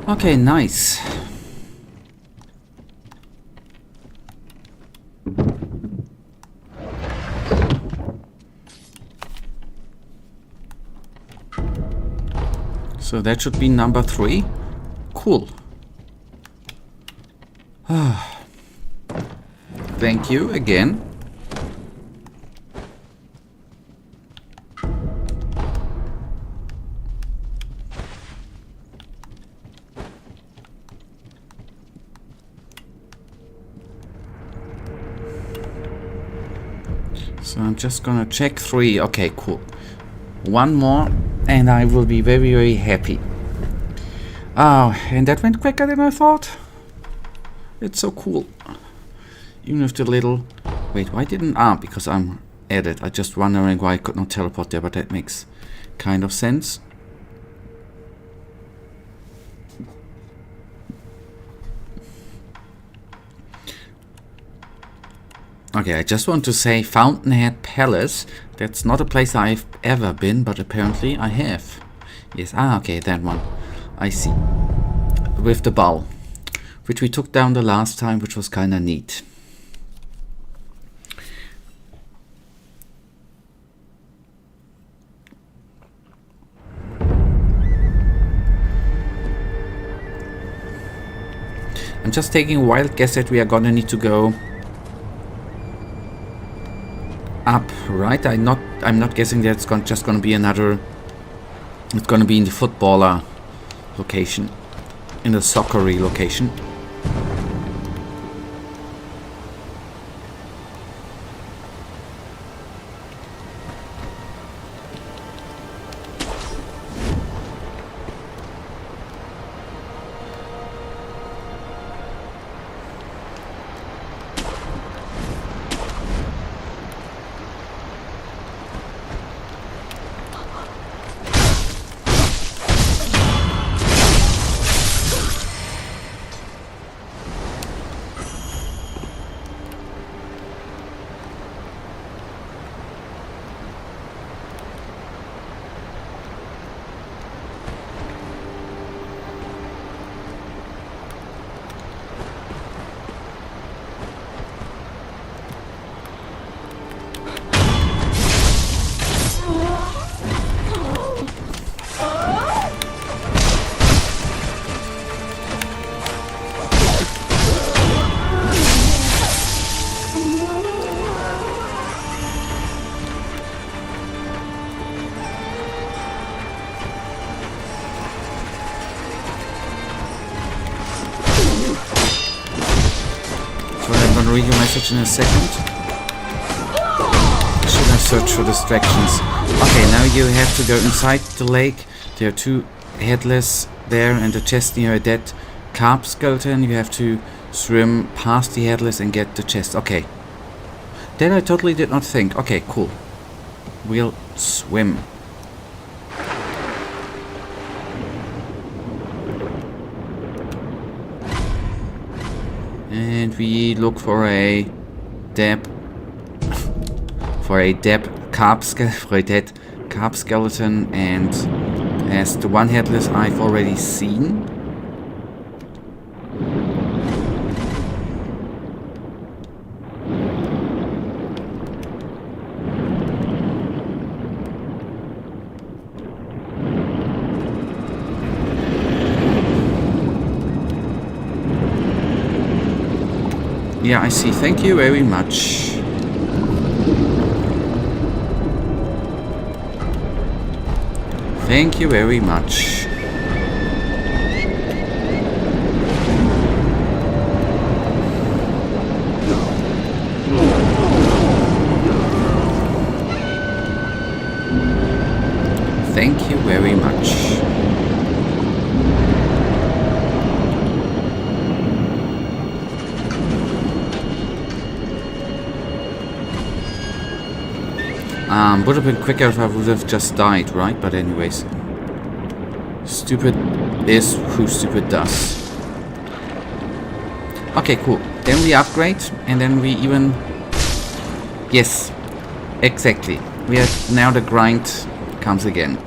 Okay, nice. So that should be number 3. Cool. Thank you again. So I'm just gonna check 3. Okay, cool. One more and I will be very, very happy. Oh, and that went quicker than I thought. It's so cool. Even with the little... Wait, why didn't... because I'm at it. I just wondering why I could not teleport there, but that makes kind of sense. Okay, I just want to say Fountainhead Palace. That's not a place I've ever been, but apparently I have. Yes, okay, that one. I see. With the bow, which we took down the last time, which was kinda neat. I'm just taking a wild guess that we are gonna need to go up, right? I'm not guessing that it's just gonna be another. It's gonna be in the footballer location, in the soccery location. Read your message in a second. Should I search for distractions? Okay, now you have to go inside the lake. There are 2 headless there and a chest near a dead carp skeleton. You have to swim past the headless and get the chest. Okay. That I totally did not think. Okay, cool. We'll swim. And we look for a dead carp skeleton, and as the one headless I've already seen. Yeah, I see. Thank you very much. Thank you very much. Thank you very much. Would have been quicker if I would have just died, right? But anyways. Stupid is who stupid does. Okay, cool. Then we upgrade, and then we even... Yes, exactly. We have now the grind comes again.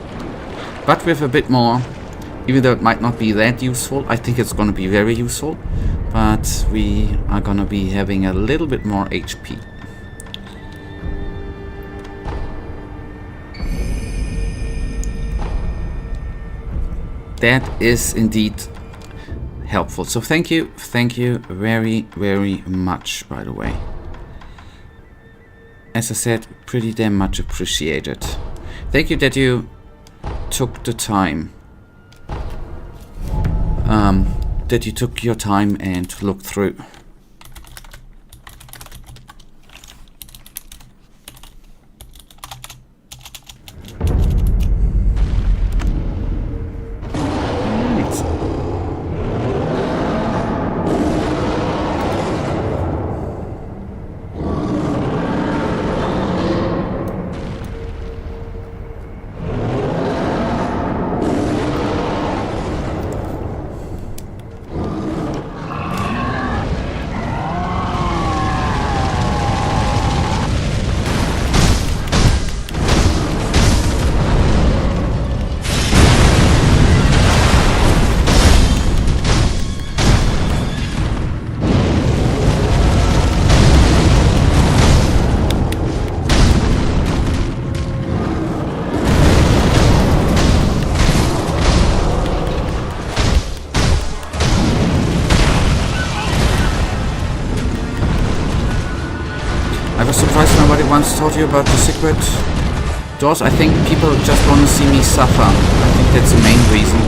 But with a bit more, even though it might not be that useful, I think it's going to be very useful. But we are going to be having a little bit more HP. That is indeed helpful. So thank you very, very much, by the way. As I said, pretty damn much appreciated. Thank you that you took the time. That you took your time and looked through. I was surprised nobody once told you about the secret doors. I think people just want to see me suffer. I think that's the main reason.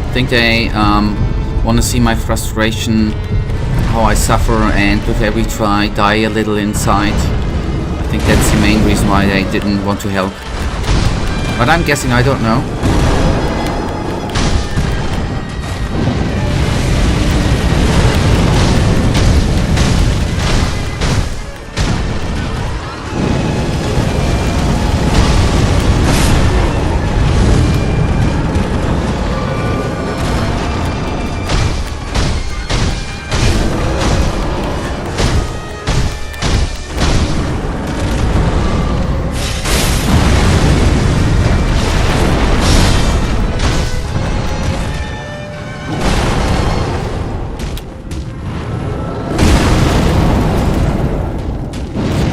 I think they want to see my frustration, how I suffer, and with every try die a little inside. I think that's the main reason why they didn't want to help. But I'm guessing, I don't know.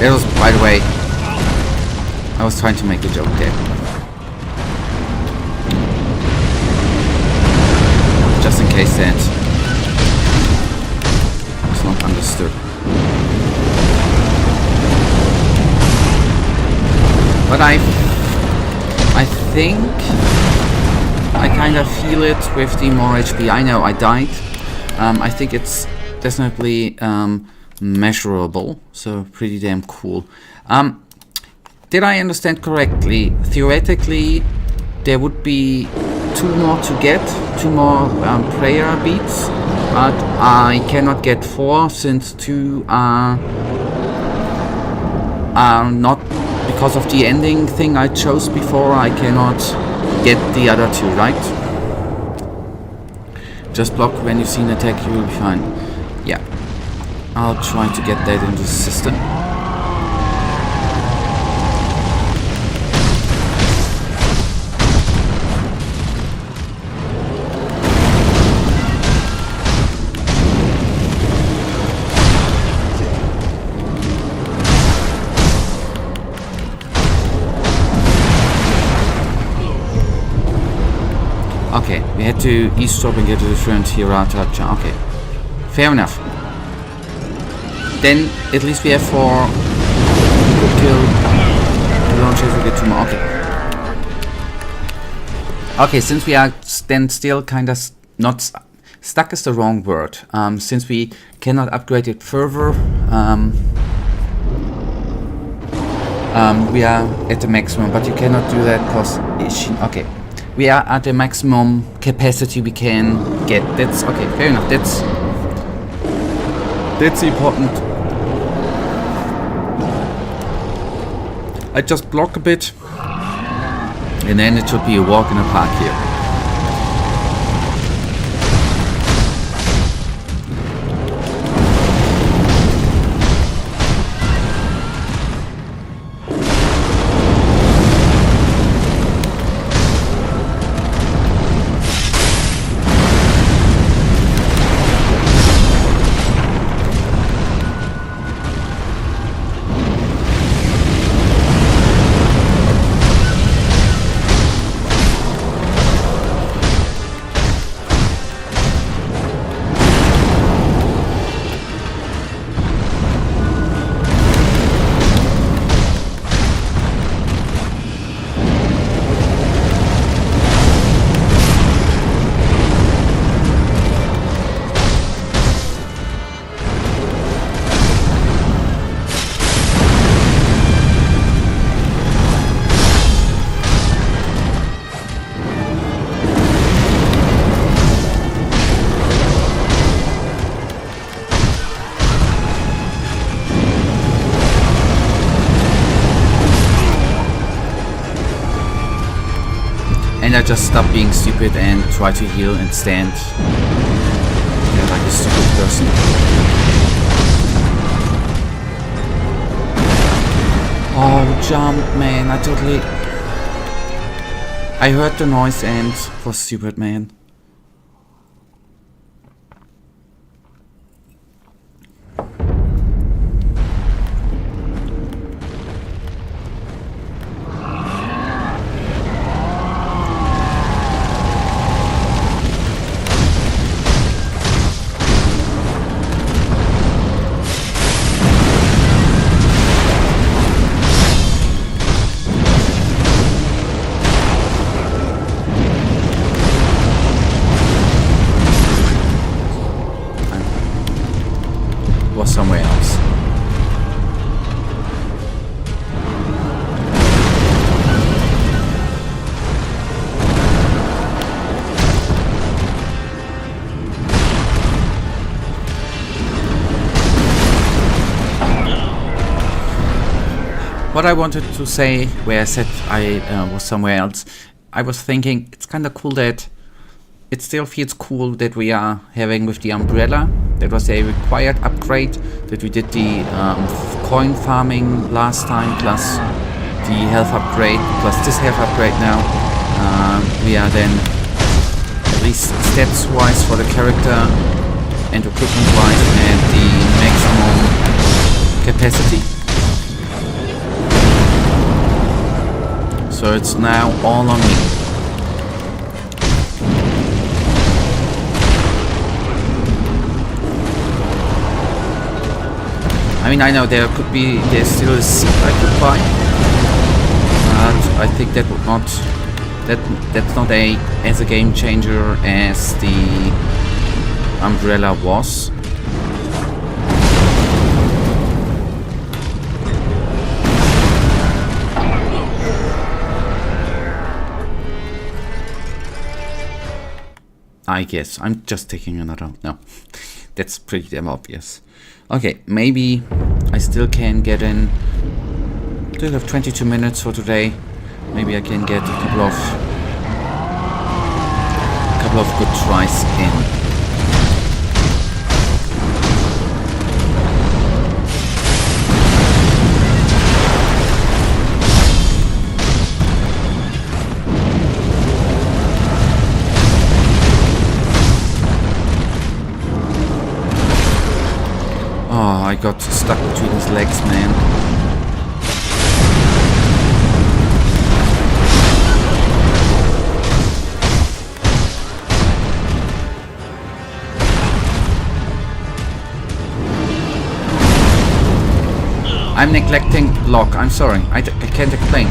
It was, by the way, I was trying to make a joke there. Just in case that was not understood. But I think I kind of feel it with the more HP. I know I died. I think it's definitely measurable, so pretty damn cool. Did I understand correctly? Theoretically, there would be 2 more to get, 2 more prayer beats, but I cannot get 4 since 2 are not, because of the ending thing I chose before. I cannot get the other 2, right? Just block when you see an attack, you will be fine. Yeah. I'll try to get that into the system. Okay, we had to eavesdrop and get a different Hirata. Okay, fair enough. Then at least we have 4 kill the launchers. We get 2 more. Okay. Okay, since we are then still kind of not stuck is the wrong word. Since we cannot upgrade it further, we are at the maximum. But you cannot do that because okay, we are at the maximum capacity we can get. That's okay. Fair enough. That's important. I just block a bit, and then it should be a walk in the park here. kinda just stop being stupid and try to heal and stand like a stupid person. Oh, jump, man, I heard the noise and was stupid, man. Somewhere else. What I wanted to say, where I said I was somewhere else, I was thinking it's kind of cool that it still feels cool that we are having with the umbrella. That was a required upgrade, that we did the coin farming last time, plus the health upgrade, plus this health upgrade now. We are then, at least stats wise for the character and equipment wise, at the maximum capacity. So it's now all on me. I mean, I know there's still a seat I could buy, but I think that would not, that's not as a game changer as the umbrella was. I guess I'm just taking another. No, that's pretty damn obvious. Okay, maybe I still can get in. Still have 22 minutes for today. Maybe I can get a couple of good tries in. Oh, I got stuck between his legs, man. I'm neglecting block. I'm sorry. I can't explain.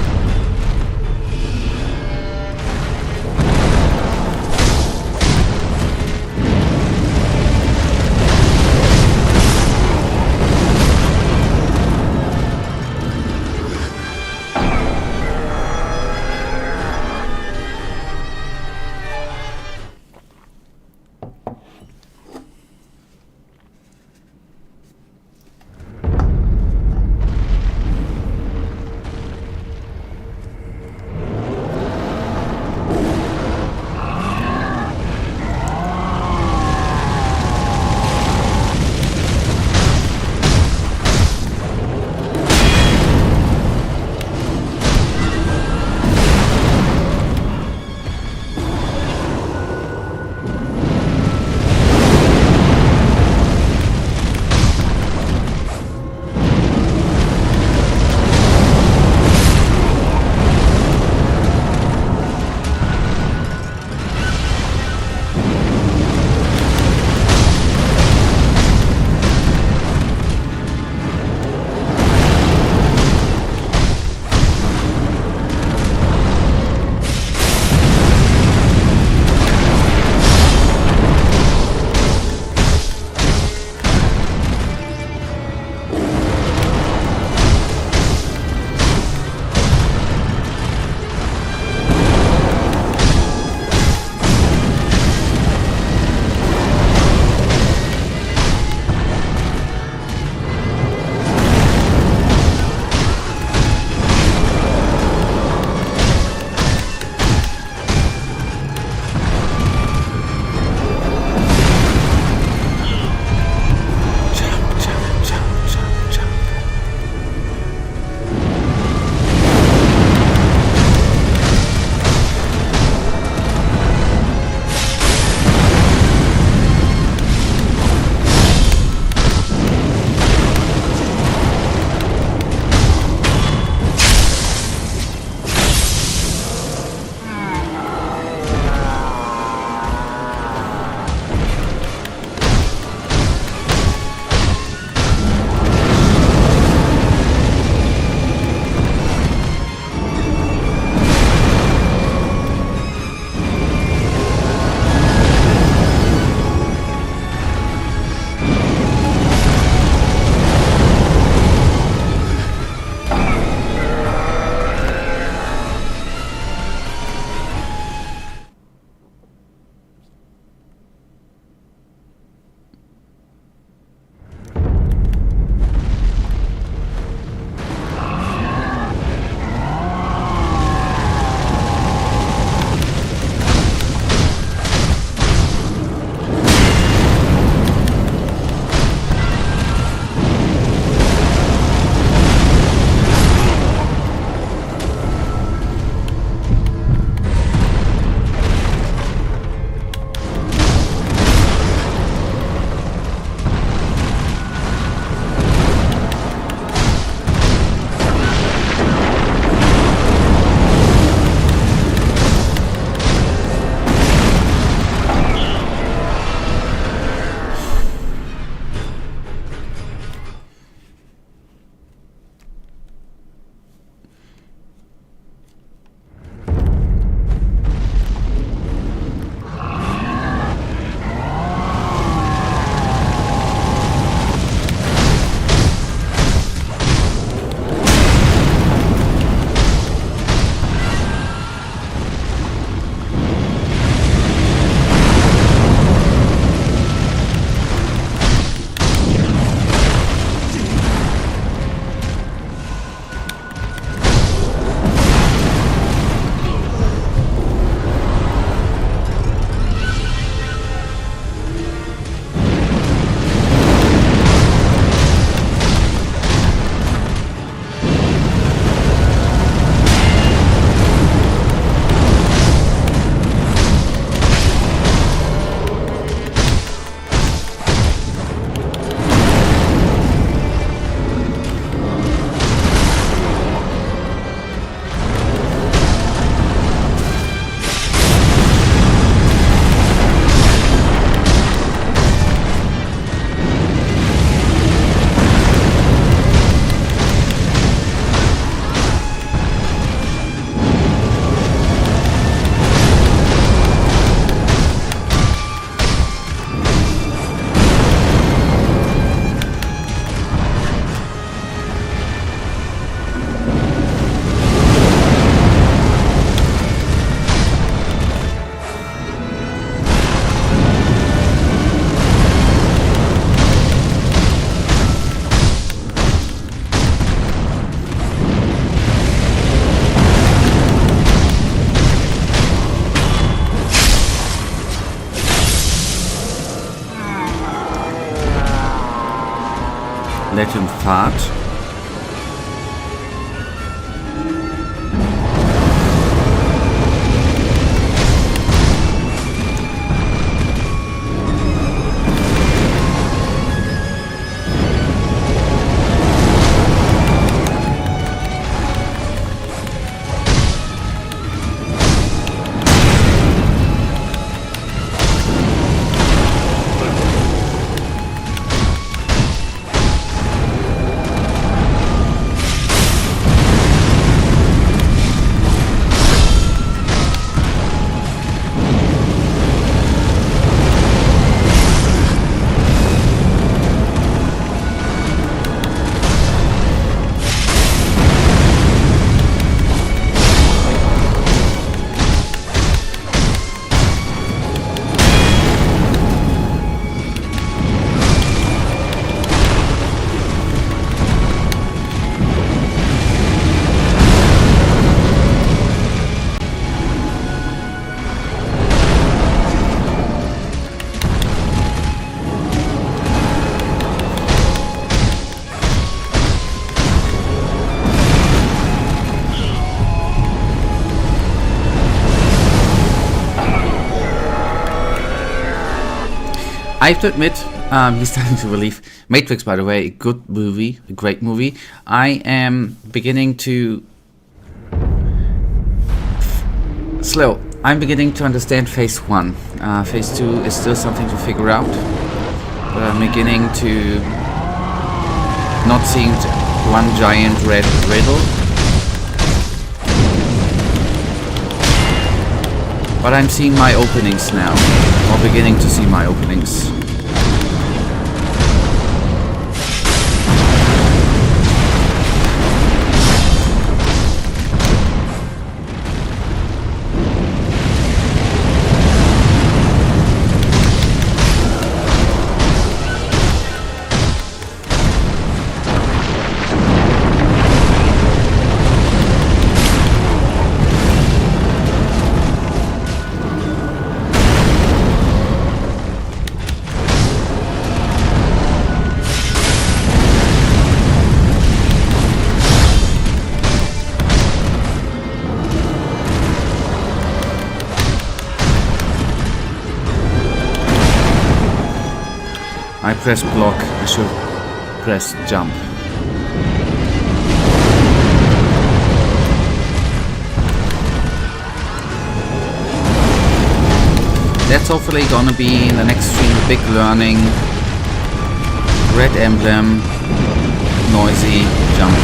let him fart. I have to admit, he's starting to relieve. Matrix, by the way, a good movie, a great movie. I am beginning to... I'm beginning to understand Phase 1. Phase 2 is still something to figure out. But I'm beginning to... not seeing one giant red riddle. But I'm seeing my openings now. Or beginning to see my openings. I press block, I should press jump. That's hopefully gonna be in the next stream a big learning. Red emblem, noisy, jump.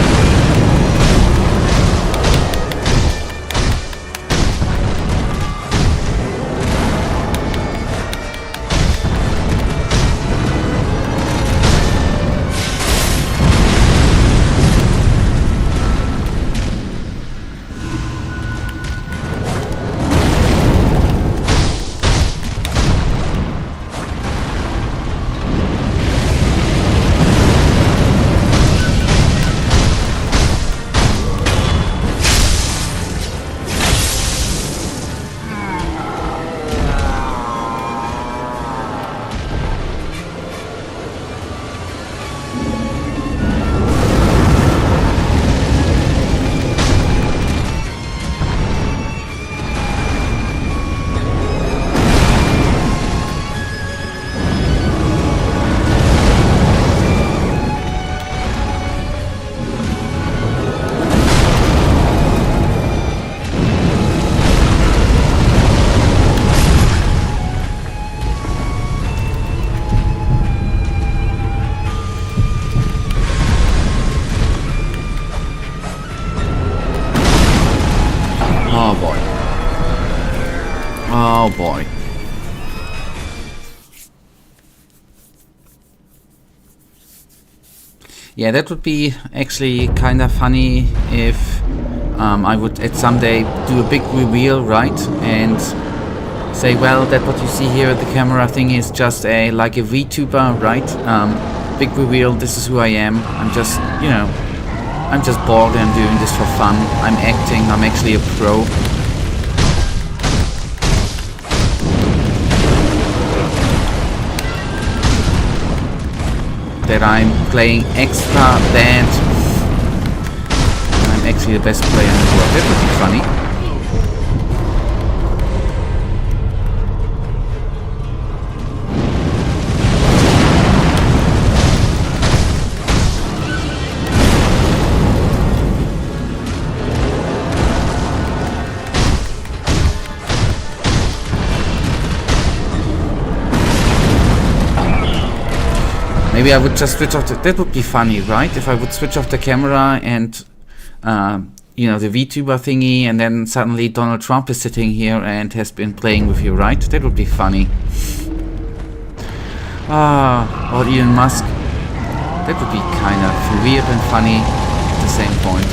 Oh boy. Yeah, that would be actually kind of funny if I would at some day do a big reveal, right? And say, well, that what you see here at the camera thing is just like a VTuber, right? Big reveal, this is who I am. I'm just, you know, I'm just bored and I'm doing this for fun. I'm acting, I'm actually a pro. that I'm playing extra bad. I'm actually the best player in the world. That would be funny. Maybe I would just switch off that would be funny, right? If I would switch off the camera and, you know, the VTuber thingy, and then suddenly Donald Trump is sitting here and has been playing with you, right? That would be funny. Or Elon Musk. That would be kind of weird and funny at the same point.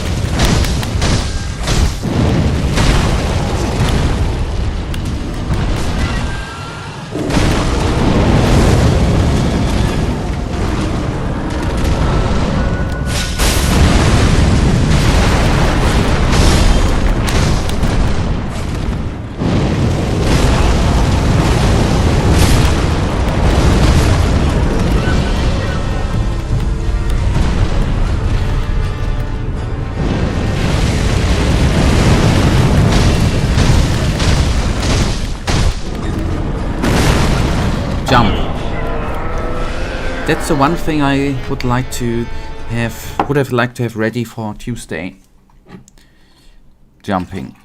Jump. That's the one thing I would like to have liked to have ready for Tuesday. Jumping.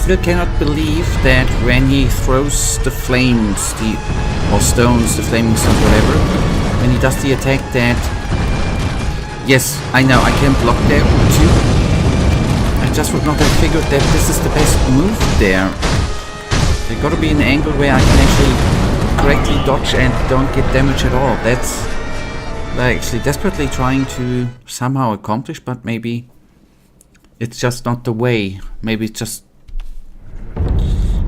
Still cannot believe that when he throws the flames, or stones, the flaming stones, whatever, when he does the attack that... Yes, I know, I can block there too. I just would not have figured that this is the best move there. There gotta be an angle where I can actually correctly dodge and don't get damage at all. That's what I'm actually desperately trying to somehow accomplish, but maybe it's just not the way. Maybe it's just...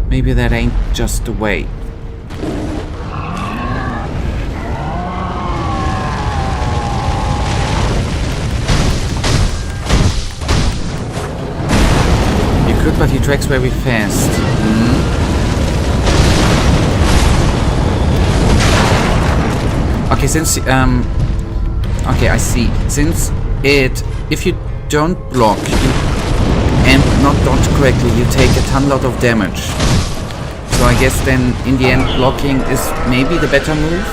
Maybe that ain't just the way. You could, but he tracks very fast. Okay, since okay, I see. Since if you don't block and not dodge correctly, you take a ton lot of damage. So I guess then in the end blocking is maybe the better move.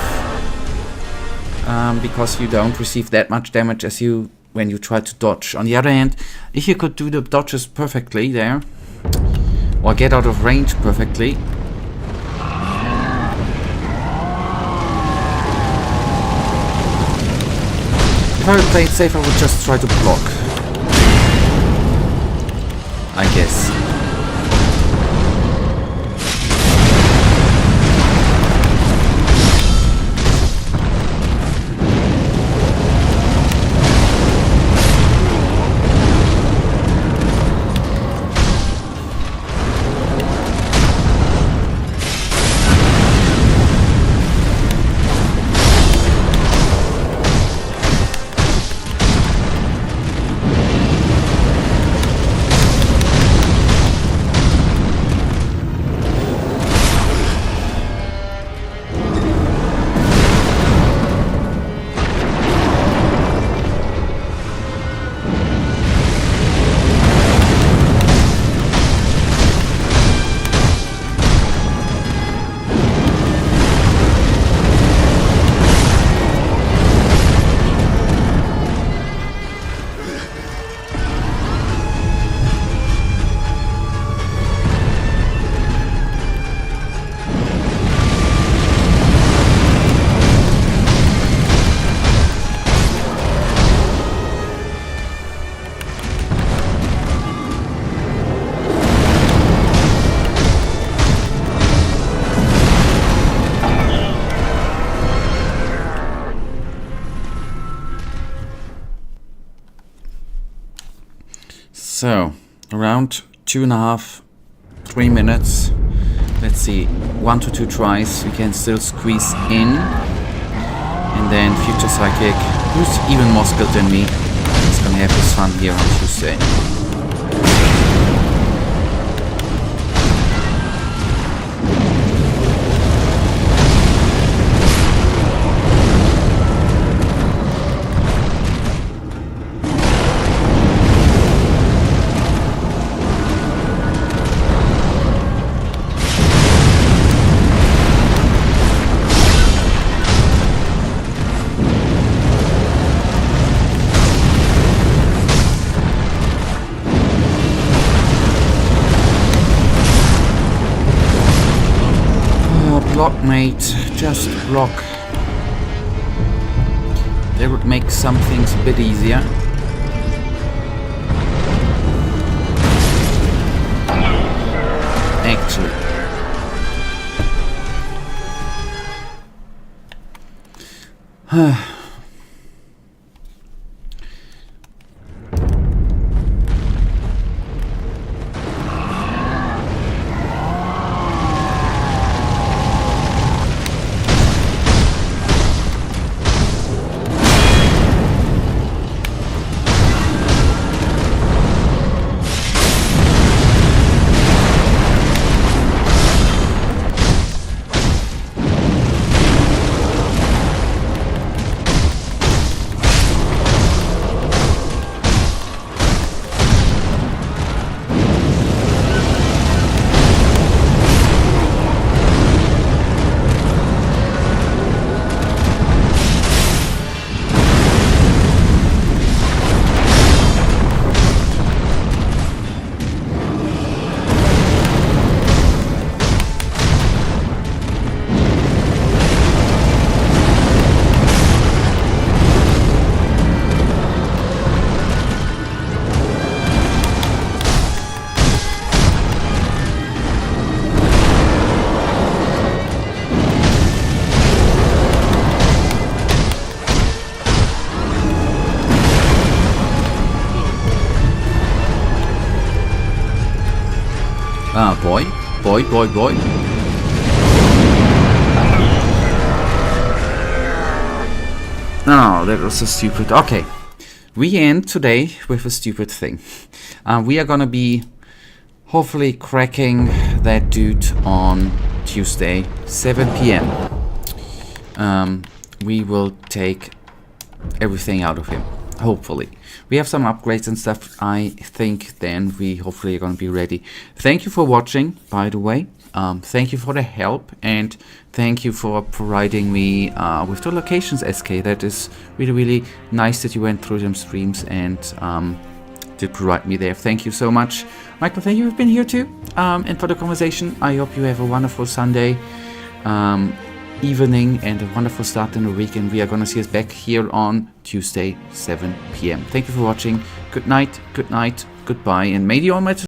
Because you don't receive that much damage as you when you try to dodge. On the other hand, if you could do the dodges perfectly there, or get out of range perfectly, if I would play it safe, I would just try to block, I guess. So, around 2.5, 3 minutes. Let's see, 1 to 2 tries we can still squeeze in. And then Future Psychic, who's even more skilled than me, is gonna have his fun here on Tuesday. Block, mate. Just block. That would make some things a bit easier. Actually. Ah, boy. Boy. Oh, that was so stupid. Okay. We end today with a stupid thing. We are gonna be hopefully cracking that dude on Tuesday, 7 p.m. We will take everything out of him. Hopefully. We have some upgrades and stuff. I think then we hopefully are going to be ready. Thank you for watching, by the way. thank you for the help, and thank you for providing me with the locations, SK. That is really, really nice that you went through them streams and did provide me there. Thank you so much. Michael, thank you for being here too, and for the conversation. I hope you have a wonderful Sunday evening and a wonderful start in the week, and we are going to see us back here on Tuesday, 7 p.m. Thank you for watching. Good night, goodbye, and may the Almighty